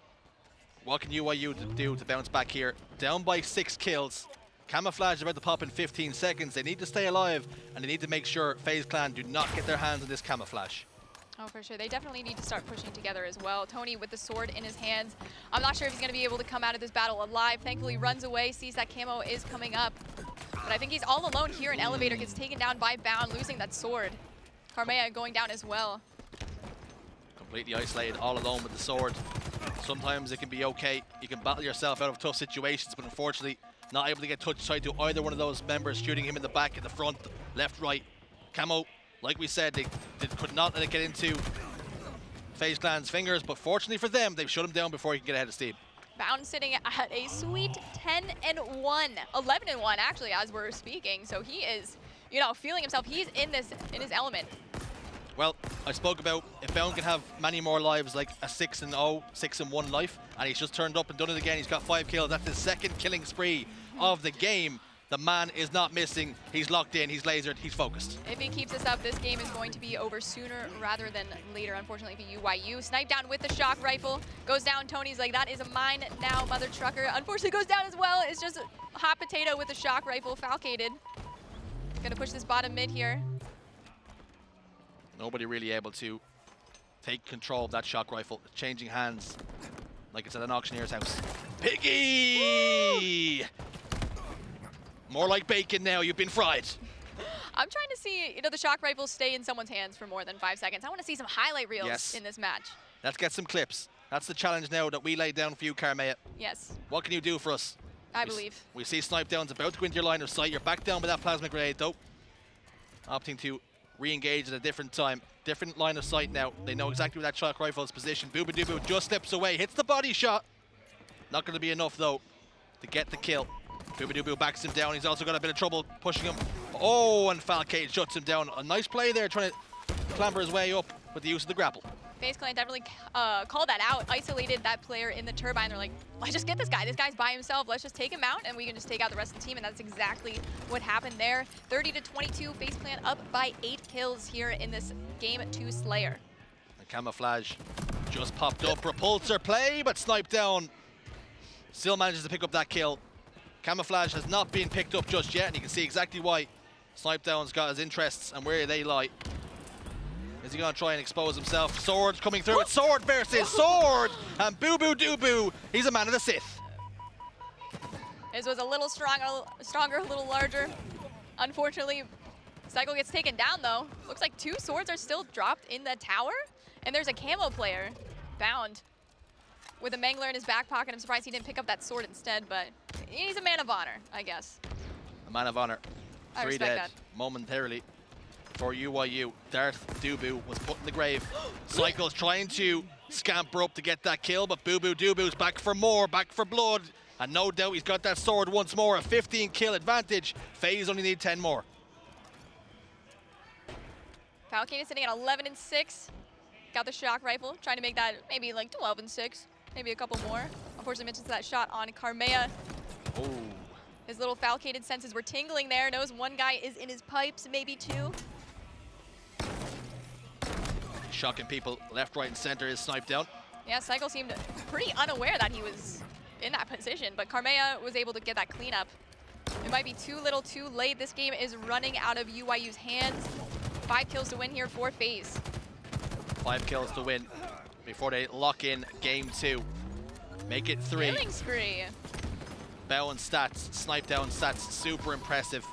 S2: What can UYU do to bounce back here? Down by 6 kills. Camouflage about to pop in 15 seconds. They need to stay alive, and they need to make sure FaZe Clan do not get their hands on this camouflage.
S3: Oh, for sure. They definitely need to start pushing together as well. Tony with the sword in his hands. I'm not sure if he's going to be able to come out of this battle alive. Thankfully, runs away, sees that camo is coming up. But I think he's all alone here in Elevator. Gets taken down by Bound, losing that sword. Karmea going down as well.
S2: Completely isolated, all alone with the sword. Sometimes it can be okay. You can battle yourself out of tough situations, but unfortunately, not able to get touch side to either one of those members, shooting him in the back, in the front, left, right. Camo, like we said, they could not let it get into FaZe Clan's fingers, but fortunately for them, they've shut him down before he can get ahead of steam.
S3: Bound sitting at a sweet 10-1, 11-1 actually as we're speaking. So he is, you know, feeling himself. He's in his element.
S2: Well, I spoke about if Bound can have many more lives, like a 6-0, 6-1 life, and he's just turned up and done it again. He's got 5 kills. That's his 2nd killing spree of the game. The man is not missing. He's locked in. He's lasered. He's focused.
S3: If he keeps this up, this game is going to be over sooner rather than later, unfortunately, for UYU. Snipe down with the shock rifle. Goes down. Tony's like, that is mine now, mother trucker. Unfortunately, goes down as well. It's just a hot potato with the shock rifle, falcated. Gonna push this bottom mid here.
S2: Nobody really able to take control of that shock rifle. Changing hands like it's at an auctioneer's house. Piggy! More like bacon now. You've been fried.
S3: I'm trying to see, you know, the shock rifles stay in someone's hands for more than 5 seconds. I want to see some highlight reels in this match.
S2: Let's get some clips. That's the challenge now that we laid down for you, Karmea.
S3: Yes.
S2: What can you do for us?
S3: I believe.
S2: We see Snipe Down's about to go into your line of sight. You're back down with that plasma grenade, though. Opting to re-engage at a different time. Different line of sight now. They know exactly where that shock rifle is positioned. Boobadoo just slips away. Hits the body shot. Not going to be enough, though, to get the kill. Boobadoo backs him down. He's also got a bit of trouble pushing him. Oh, and Falcade shuts him down. A nice play there, trying to clamber his way up with the use of the grapple.
S3: FaZe Clan definitely called that out, isolated that player in the turbine. They're like, let's just get this guy. This guy's by himself. Let's just take him out, and we can just take out the rest of the team, and that's exactly what happened there. 30-22, FaZe Clan up by 8 kills here in this Game 2 Slayer.
S2: And Camouflage just popped up. Repulsor play, but Snipe Down still manages to pick up that kill. Camouflage has not been picked up just yet, and you can see exactly why Snipe Down's got his interests and where they lie. Is he going to try and expose himself? Sword coming through. It's sword versus sword! And Boobadoo, he's a man of the Sith.
S3: His was a little stronger, a little larger. Unfortunately, Cycle gets taken down, though. Looks like 2 swords are still dropped in the tower. And there's a camo player, Bound, with a Mangler in his back pocket. I'm surprised he didn't pick up that sword instead, but he's a man of honor, I guess.
S2: A man of honor.
S3: I
S2: 3
S3: respect
S2: dead
S3: that.
S2: momentarily. for UYU. Darth Dubu was put in the grave. Cycle's trying to scamper up to get that kill, but Boo Boo Dubu's back for more, back for blood. And no doubt he's got that sword once more. A 15 kill advantage. FaZe only need 10 more.
S3: Falcon is sitting at 11-6. Got the shock rifle, trying to make that maybe like 12-6. Maybe a couple more. Unfortunately, mentions that shot on Karmea.
S2: Oh.
S3: His little falcated senses were tingling there. Knows one guy is in his pipes, maybe two.
S2: Shocking people left, right, and center is sniped down.
S3: Yeah, Cycle seemed pretty unaware that he was in that position, but Karmea was able to get that cleanup. It might be too little too late. This game is running out of UYU's hands. 5 kills to win here for FaZe.
S2: 5 kills to win before they lock in game 2. Make it 3.
S3: Killing spree.
S2: Bowen stats, snipe down stats, super impressive.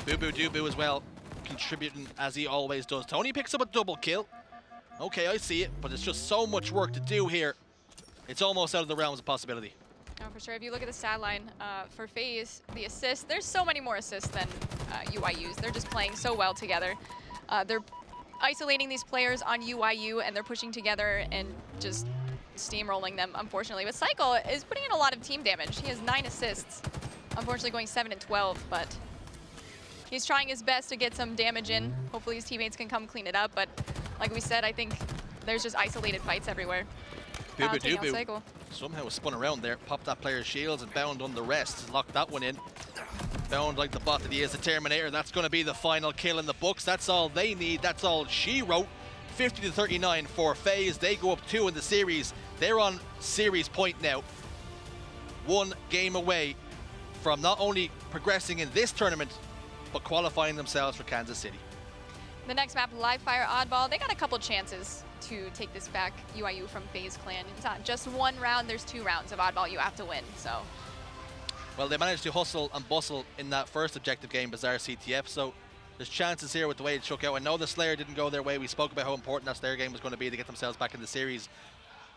S2: Boo Boo Dubu as well, contributing as he always does. Tony picks up a double kill. Okay, I see it, but it's just so much work to do here. It's almost out of the realms of possibility.
S3: Oh, for sure. If you look at the stat line for FaZe, the assists, there's so many more assists than UYU's. They're just playing so well together. They're isolating these players on UYU, and they're pushing together and just steamrolling them, unfortunately. But Cycle is putting in a lot of team damage. He has 9 assists, unfortunately going 7-12, but he's trying his best to get some damage in. Hopefully his teammates can come clean it up, but like we said, I think there's just isolated fights everywhere.
S2: Boo Boo Dubu somehow spun around there, popped that player's shields and Bound on the rest. Locked that one in. Bound like the bot that he is, the Terminator. That's going to be the final kill in the books. That's all they need. That's all she wrote. 50-39 for FaZe. They go up 2 in the series. They're on series point now. 1 game away from not only progressing in this tournament, but qualifying themselves for Kansas City.
S3: The next map, Live Fire Oddball, they got a couple chances to take this back, UYU from FaZe Clan. It's not just 1 round, there's 2 rounds of Oddball you have to win, so.
S2: Well, they managed to hustle and bustle in that first objective game, Bazaar CTF, so there's chances here with the way it shook out. I know the Slayer didn't go their way. We spoke about how important that Slayer game was going to be to get themselves back in the series.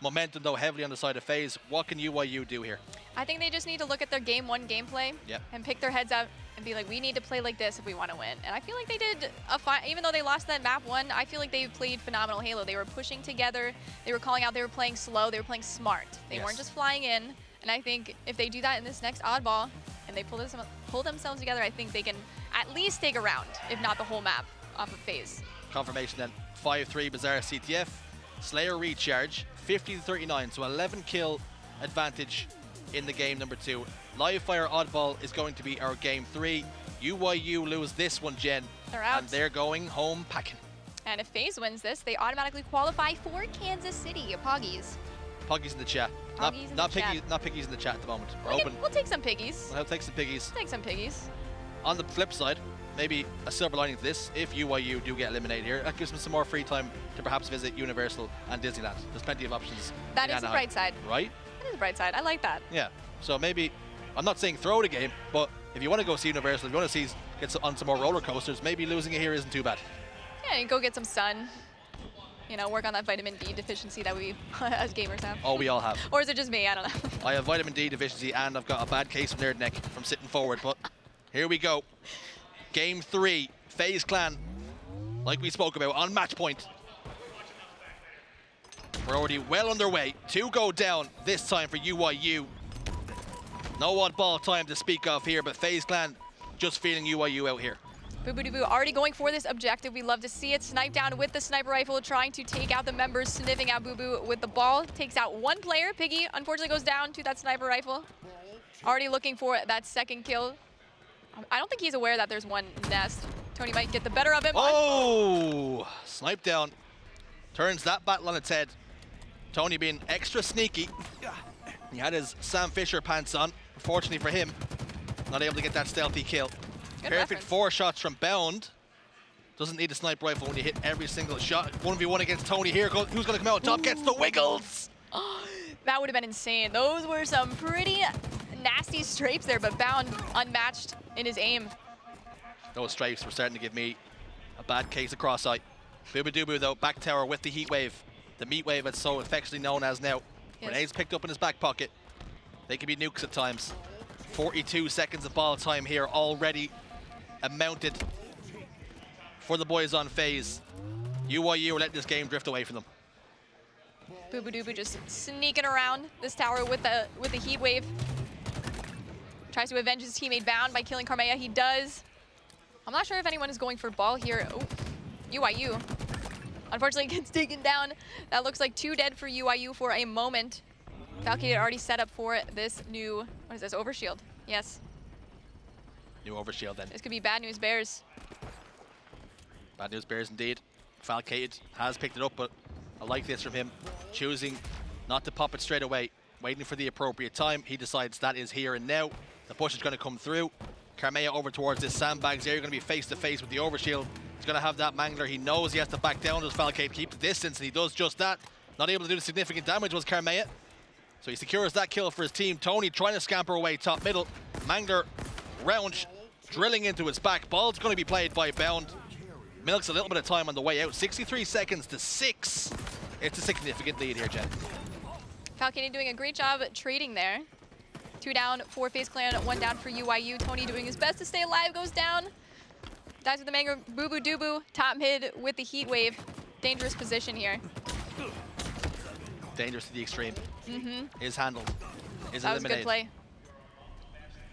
S2: Momentum, though, heavily on the side of FaZe. What can UYU do here?
S3: I think they just need to look at their game 1 gameplay and pick their heads up and be like, we need to play like this if we want to win. And I feel like they did a fine, even though they lost that map 1, I feel like they played phenomenal Halo. They were pushing together, they were calling out, they were playing slow, they were playing smart. They weren't just flying in. And I think if they do that in this next Oddball and they pull themselves together, I think they can at least take a round, if not the whole map, off of FaZe.
S2: Confirmation then, 5-3 Bazaar CTF. Slayer recharge, 50-39, so 11 kill advantage in the game number 2. Live Fire Oddball is going to be our game 3. UYU lose this one, Jen.
S3: They're out.
S2: And they're going home packing.
S3: And if FaZe wins this, they automatically qualify for Kansas City. Poggies.
S2: Poggies in the chat. Not piggies in the chat at the moment.
S3: We'll take some piggies.
S2: We'll take some piggies.
S3: Take some piggies.
S2: On the flip side, maybe a silver lining to this, if UYU do get eliminated here, that gives them some more free time to perhaps visit Universal and Disneyland. There's plenty of options.
S3: That is the bright side.
S2: Right?
S3: That is the bright side. I like that.
S2: Yeah. So maybe, I'm not saying throw the game, but if you want to go see Universal, if you want to get on some more roller coasters, maybe losing it here isn't too bad.
S3: Yeah, you go get some sun. You know, work on that vitamin D deficiency that we as gamers have.
S2: Oh, we all have.
S3: Or is it just me? I don't know.
S2: I have vitamin D deficiency and I've got a bad case of nerd neck from sitting forward, but here we go. Game 3, FaZe Clan, like we spoke about, on match point. We're already well underway. 2 go down this time for UYU. No oddball time to speak of here, but FaZe Clan just feeling UYU out here.
S3: Boo Boo Dubu already going for this objective. We love to see it. Snipe down with the sniper rifle, trying to take out the members, sniffing out Boo Boo with the ball. Takes out 1 player. Piggy unfortunately goes down to that sniper rifle. Already looking for that 2nd kill. I don't think he's aware that there's 1 nest. Tony might get the better of him.
S2: Oh! Snipe down. Turns that battle on its head. Tony being extra sneaky. He had his Sam Fisher pants on. Unfortunately for him, not able to get that stealthy kill.
S3: Good
S2: Perfect
S3: reference.
S2: 4 shots from Bound. Doesn't need a sniper rifle when you hit every single shot. 1v1 against Tony here. Who's going to come out on top? Gets the wiggles.
S3: That would have been insane. Those were some pretty nasty strafes there, but Bound unmatched in his aim.
S2: Those strafes were starting to give me a bad case of cross-eye. Boo Boo Dubu, though, back tower with the heat wave. The meat wave, it's so affectionately known as now.
S3: Yes.
S2: Grenades picked up in his back pocket. They can be nukes at times. 42 seconds of ball time here already amounted for the boys on FaZe. UYU are letting this game drift away from them.
S3: Boo-Boo just sneaking around this tower with the heat wave. Tries to avenge his teammate Bound by killing Karmaya. He does. I'm not sure if anyone is going for ball here. Oh, UYU. Unfortunately, gets taken down. That looks like 2 dead for UYU for a moment. Falcade already set up for this new, what is this, overshield? Yes.
S2: New overshield then.
S3: This could be bad news Bears.
S2: Bad news Bears indeed. Falcade has picked it up, but I like this from him. Choosing not to pop it straight away. Waiting for the appropriate time. He decides that is here and now. The push is going to come through. Karmaya over towards this sandbags area. You're going to be face to face with the overshield. He's going to have that mangler. He knows he has to back down. Does Falcade keep the distance? And he does just that. Not able to do the significant damage was Karmaya. So he secures that kill for his team. Tony trying to scamper away top middle. Mangler round drilling into his back. Ball's going to be played by Bound. Milks a little bit of time on the way out. 63 seconds to 6. It's a significant lead here, Jen.
S3: Falcade doing a great job trading there. 2 down for FaZe Clan, 1 down for UYU. Tony doing his best to stay alive, goes down. Dies with the Mangler, Boo-Boo Doo-Boo, top mid with the heat wave. Dangerous position here.
S2: Dangerous to the extreme. Is handled. Is
S3: that was a
S2: eliminated.
S3: good play.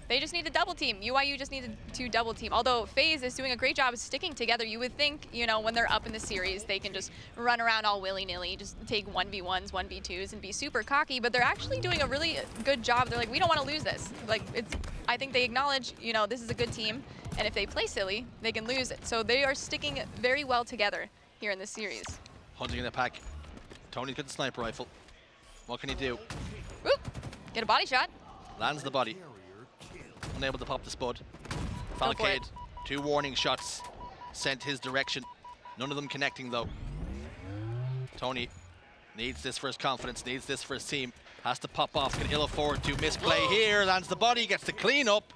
S3: They just need to double team. UYU just needed to double team. Although FaZe is doing a great job of sticking together. You would think, you know, when they're up in the series, they can just run around all willy-nilly, just take 1v1s, 1v2s, and be super cocky. But they're actually doing a really good job. They're like, we don't want to lose this. Like, I think they acknowledge, you know, this is a good team. And if they play silly, they can lose it. So they are sticking very well together here in this series.
S2: Hunting in the pack. Tony's got the sniper rifle. What can he do?
S3: Whoop! Get a body shot.
S2: Lands the body. Unable to pop the spud.
S3: Go for it.
S2: Falcade, 2 warning shots sent his direction. None of them connecting though. Tony needs this for his confidence, needs this for his team. Has to pop off, can ill afford to misplay here. Lands the body, gets the clean up.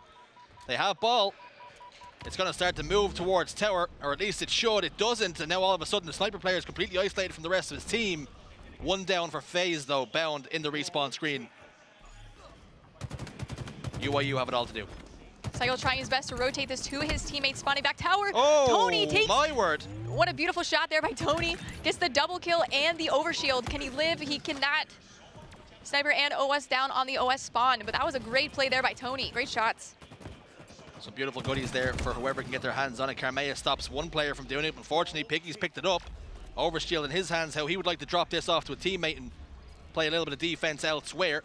S2: They have ball. It's going to start to move towards tower, or at least it should. It doesn't, and now all of a sudden the sniper player is completely isolated from the rest of his team. 1 down for FaZe though, Bound in the respawn screen. UYU have it all to do.
S3: Cycle trying his best to rotate this to his teammate, spawning back tower.
S2: Oh,
S3: Tony takes,
S2: my word.
S3: What a beautiful shot there by Tony. Gets the double kill and the overshield. Can he live? He cannot. Sniper and OS down on the OS spawn, but that was a great play there by Tony. Great shots.
S2: Some beautiful goodies there for whoever can get their hands on it. Karmaya stops one player from doing it. Unfortunately, Piggy's picked it up. Overshield in his hands, how he would like to drop this off to a teammate and play a little bit of defense elsewhere.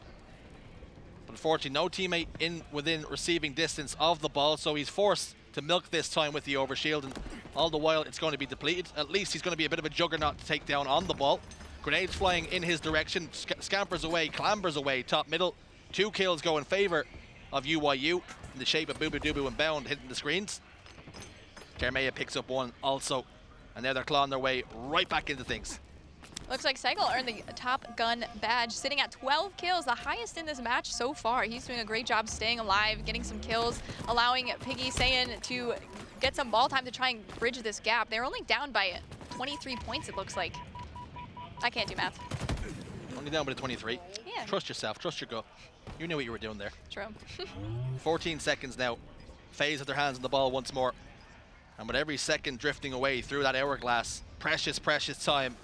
S2: But unfortunately, no teammate within receiving distance of the ball, so he's forced to milk this time with the overshield, and all the while it's going to be depleted. At least he's going to be a bit of a juggernaut to take down on the ball. Grenades flying in his direction, scampers away, clambers away, top middle. 2 kills go in favor of UYU in the shape of Boo-Boo Doo-Boo and Bound hitting the screens. Karmaya picks up 1 also, and now they're clawing their way right back into things.
S3: Looks like Cycle earned the Top Gun badge, sitting at 12 kills, the highest in this match so far. He's doing a great job staying alive, getting some kills, allowing Piggy Saiyan to get some ball time to try and bridge this gap. They're only down by 23 points, it looks like. I can't do math.
S2: Only down by 23.
S3: Yeah.
S2: Trust yourself, trust your gut. You knew what you were doing there.
S3: True.
S2: 14 seconds now. FaZe have their hands on the ball once more. And with every second drifting away through that hourglass, precious, precious time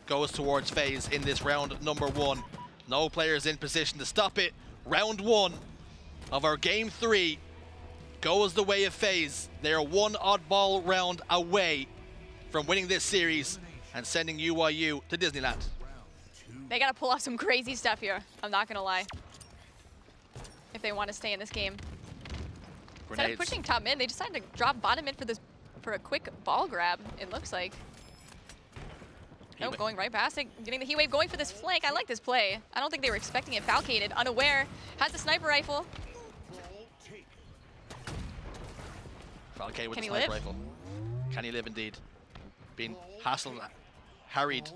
S2: goes towards FaZe in this round number 1. No players in position to stop it. Round 1 of our game 3 goes the way of FaZe. They are 1 oddball round away from winning this series and sending UYU to Disneyland.
S3: They gotta pull off some crazy stuff here, I'm not gonna lie, if they want to stay in this game. Instead of pushing top mid, they decided to drop bottom mid for a quick ball grab, it looks like. Nope, going right past it, getting the heat wave, going for this flank. I like this play. I don't think they were expecting it. Falcated, unaware, has the sniper rifle.
S2: Falcated with the sniper rifle. Can he live indeed? Being hassled, harried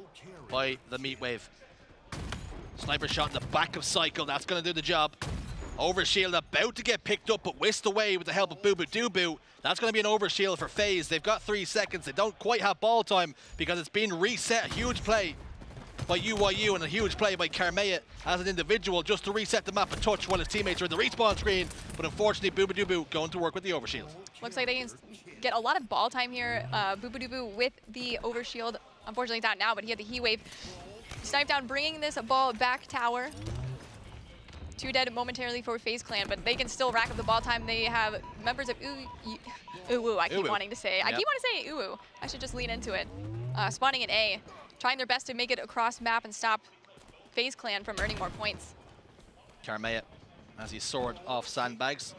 S2: by the meat wave. Sniper shot in the back of Cycle, that's going to do the job. Overshield about to get picked up, but whisked away with the help of Boo-Boo Doo-Boo. That's going to be an overshield for FaZe. They've got 3 seconds. They don't quite have ball time because it's been reset. A huge play by UYU and a huge play by Carmea as an individual just to reset the map a touch while his teammates are in the respawn screen. But unfortunately, Boobadooboo going to work with the overshield.
S3: Looks like they can get a lot of ball time here. Boobadooboo with the overshield. Unfortunately, not now, but he had the heat wave. Snipe down, bringing this ball back tower. 2 dead momentarily for FaZe Clan, but they can still rack up the ball time. They have members of UWU, I keep wanting to say. I keep wanting to say UWU. I should just lean into it. Spawning in A, trying their best to make it across map and stop FaZe Clan from earning more points.
S2: Carmea, as he soared off sandbags,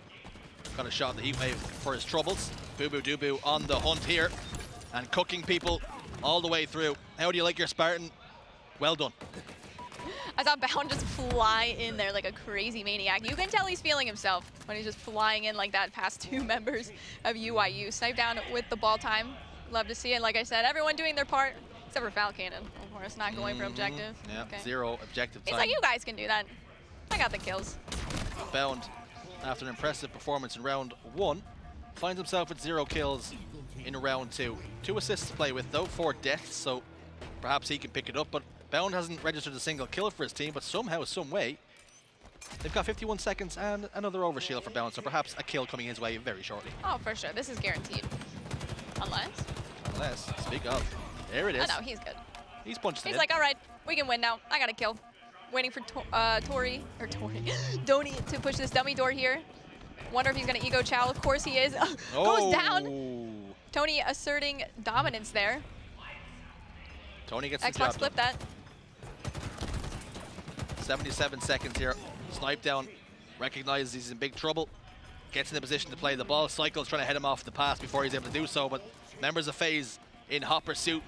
S2: got a shot in the heat wave for his troubles. Boobadooboo on the hunt here and cooking people all the way through. How do you like your Spartan? Well done.
S3: I saw Bound just fly in there like a crazy maniac. You can tell he's feeling himself when he's just flying in like that past 2 members of UYU. Snipe down with the ball time. Love to see it. Like I said, everyone doing their part, except for Foul Cannon. Of course, not going for objective.
S2: Yeah,
S3: okay.
S2: 0 objective time.
S3: It's like, you guys can do that. I got the kills.
S2: Bound, after an impressive performance in round 1, finds himself with 0 kills in round 2. 2 assists to play with though, 4 deaths, so perhaps he can pick it up. But Bound hasn't registered a single kill for his team, but somehow, some way, they've got 51 seconds and another overshield for Bound, so perhaps a kill coming his way very shortly.
S3: Oh, for sure. This is guaranteed.
S2: Unless, speak of. There it is.
S3: Oh, no, he's good.
S2: He's punched it in.
S3: He's like, all right, we can win now. I got a kill. Waiting for Donny to push this dummy door here. Wonder if he's going to ego chow. Of course he is. Goes down. Tony asserting dominance there.
S2: Tony gets the
S3: Xbox
S2: job
S3: flipped
S2: done.
S3: that.
S2: 77 seconds here. Snipe down, recognizes he's in big trouble. Gets in the position to play the ball. Cycle's trying to head him off the pass before he's able to do so, but members of FaZe in hot pursuit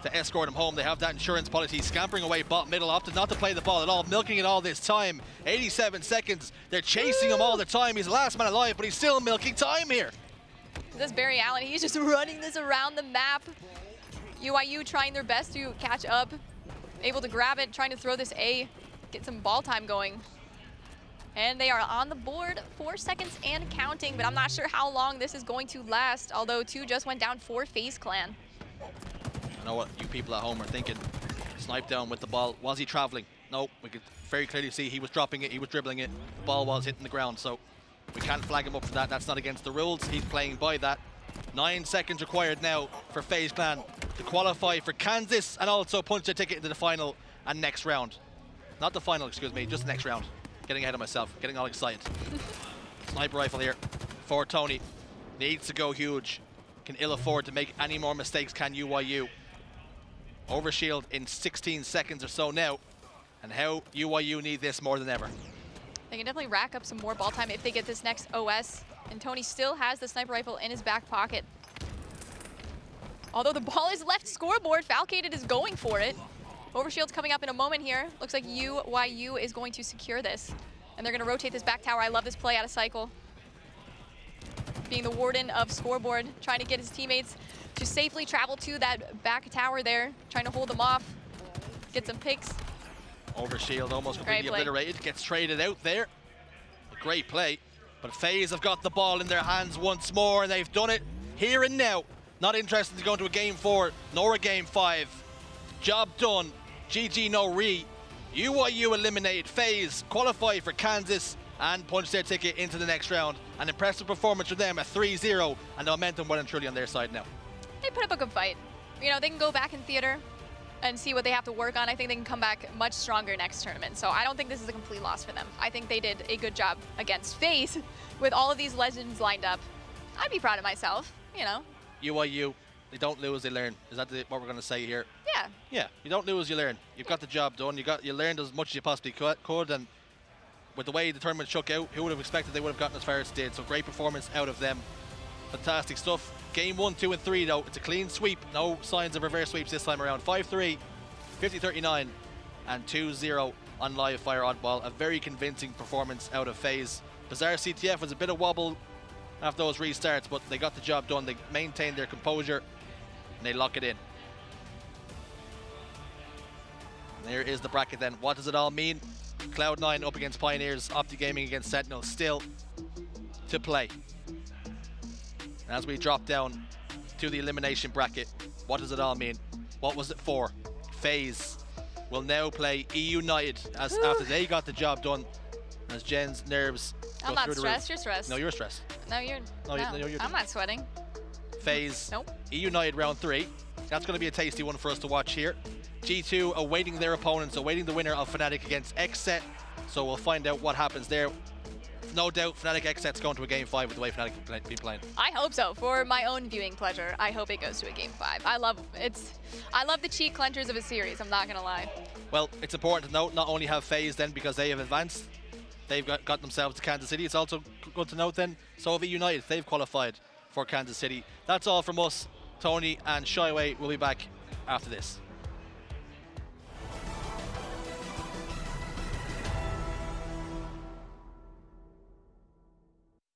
S2: to escort him home. They have that insurance policy, scampering away bot middle, opted not to play the ball at all, milking it all this time. 87 seconds. They're chasing him all the time. He's the last man alive, but he's still milking time here.
S3: This Barry Allen, he's just running this around the map. UYU trying their best to catch up, able to grab it, trying to throw this A, get some ball time going. And they are on the board, 4 seconds and counting, but I'm not sure how long this is going to last, although 2 just went down for FaZe Clan.
S2: I know what you people at home are thinking. Snipe down with the ball. Was he traveling? No, we could very clearly see he was dropping it, he was dribbling it. The ball was hitting the ground, so we can't flag him up for that. That's not against the rules. He's playing by that. 9 seconds required now for FaZe Clan to qualify for Kansas and also punch their ticket into the final and next round. Not the final, excuse me, just the next round. Getting ahead of myself, getting all excited. Sniper rifle here for Tony. Needs to go huge. Can ill afford to make any more mistakes, can UYU. Overshield in 16 seconds or so now. And how UYU need this more than ever.
S3: They can definitely rack up some more ball time if they get this next OS. And Tony still has the sniper rifle in his back pocket. Although the ball is left scoreboard, Falcated is going for it. Overshield's coming up in a moment here. Looks like UYU is going to secure this. And they're going to rotate this back tower. I love this play out of cycle. Being the warden of scoreboard, trying to get his teammates to safely travel to that back tower there, trying to hold them off, get some picks.
S2: Overshield almost completely obliterated, gets traded out there. A great play, but FaZe have got the ball in their hands once more, and they've done it here and now. Not interested to go into a game 4 nor a game 5. Job done. GG no re. UYU eliminated. FaZe qualified for Kansas and punched their ticket into the next round. An impressive performance for them at 3-0, and the momentum well and truly on their side now.
S3: They put up a good fight. You know, they can go back in theater and see what they have to work on. I think they can come back much stronger next tournament. So I don't think this is a complete loss for them. I think they did a good job against FaZe with all of these legends lined up. I'd be proud of myself, you know.
S2: UYU, they don't lose, they learn. Is that what we're going to say here?
S3: Yeah.
S2: Yeah, you don't lose, you learn. You've got the job done. You learned as much as you possibly could, and with the way the tournament shook out, who would have expected they would have gotten as far as it did? So great performance out of them. Fantastic stuff. Game 1, 2, and 3 though, it's a clean sweep. No signs of reverse sweeps this time around. 5-3, 50-39, and 2-0 on live fire oddball. A very convincing performance out of FaZe. Bizarre CTF was a bit of wobble after those restarts, but they got the job done. They maintained their composure, and they lock it in. There is the bracket then. What does it all mean? Cloud9 up against Pioneers, Opti Gaming against Sentinel still to play. As we drop down to the elimination bracket, what does it all mean? What was it for? FaZe will now play E United as after they got the job done. As Jen's nerves
S3: I'm
S2: go
S3: not
S2: through the
S3: stressed.
S2: roof.
S3: You're stressed.
S2: No, you're stressed.
S3: No, you're.
S2: No,
S3: No,
S2: you're
S3: I'm not sweating.
S2: FaZe
S3: Nope.
S2: E United round 3. That's going to be a tasty one for us to watch here. G2 awaiting their opponents, awaiting the winner of Fnatic against XSET. So we'll find out what happens there. No doubt Fnatic XSET's going to a game 5 with the way Fnatic have been playing.
S3: I hope so. For my own viewing pleasure, I hope it goes to a game 5. I love the cheek clenchers of a series, I'm not gonna lie.
S2: Well, it's important to note not only have FaZe then because they have advanced, they've got themselves to Kansas City. It's also good to note then, so have United, they've qualified for Kansas City. That's all from us. Tony and Shyway will be back after this.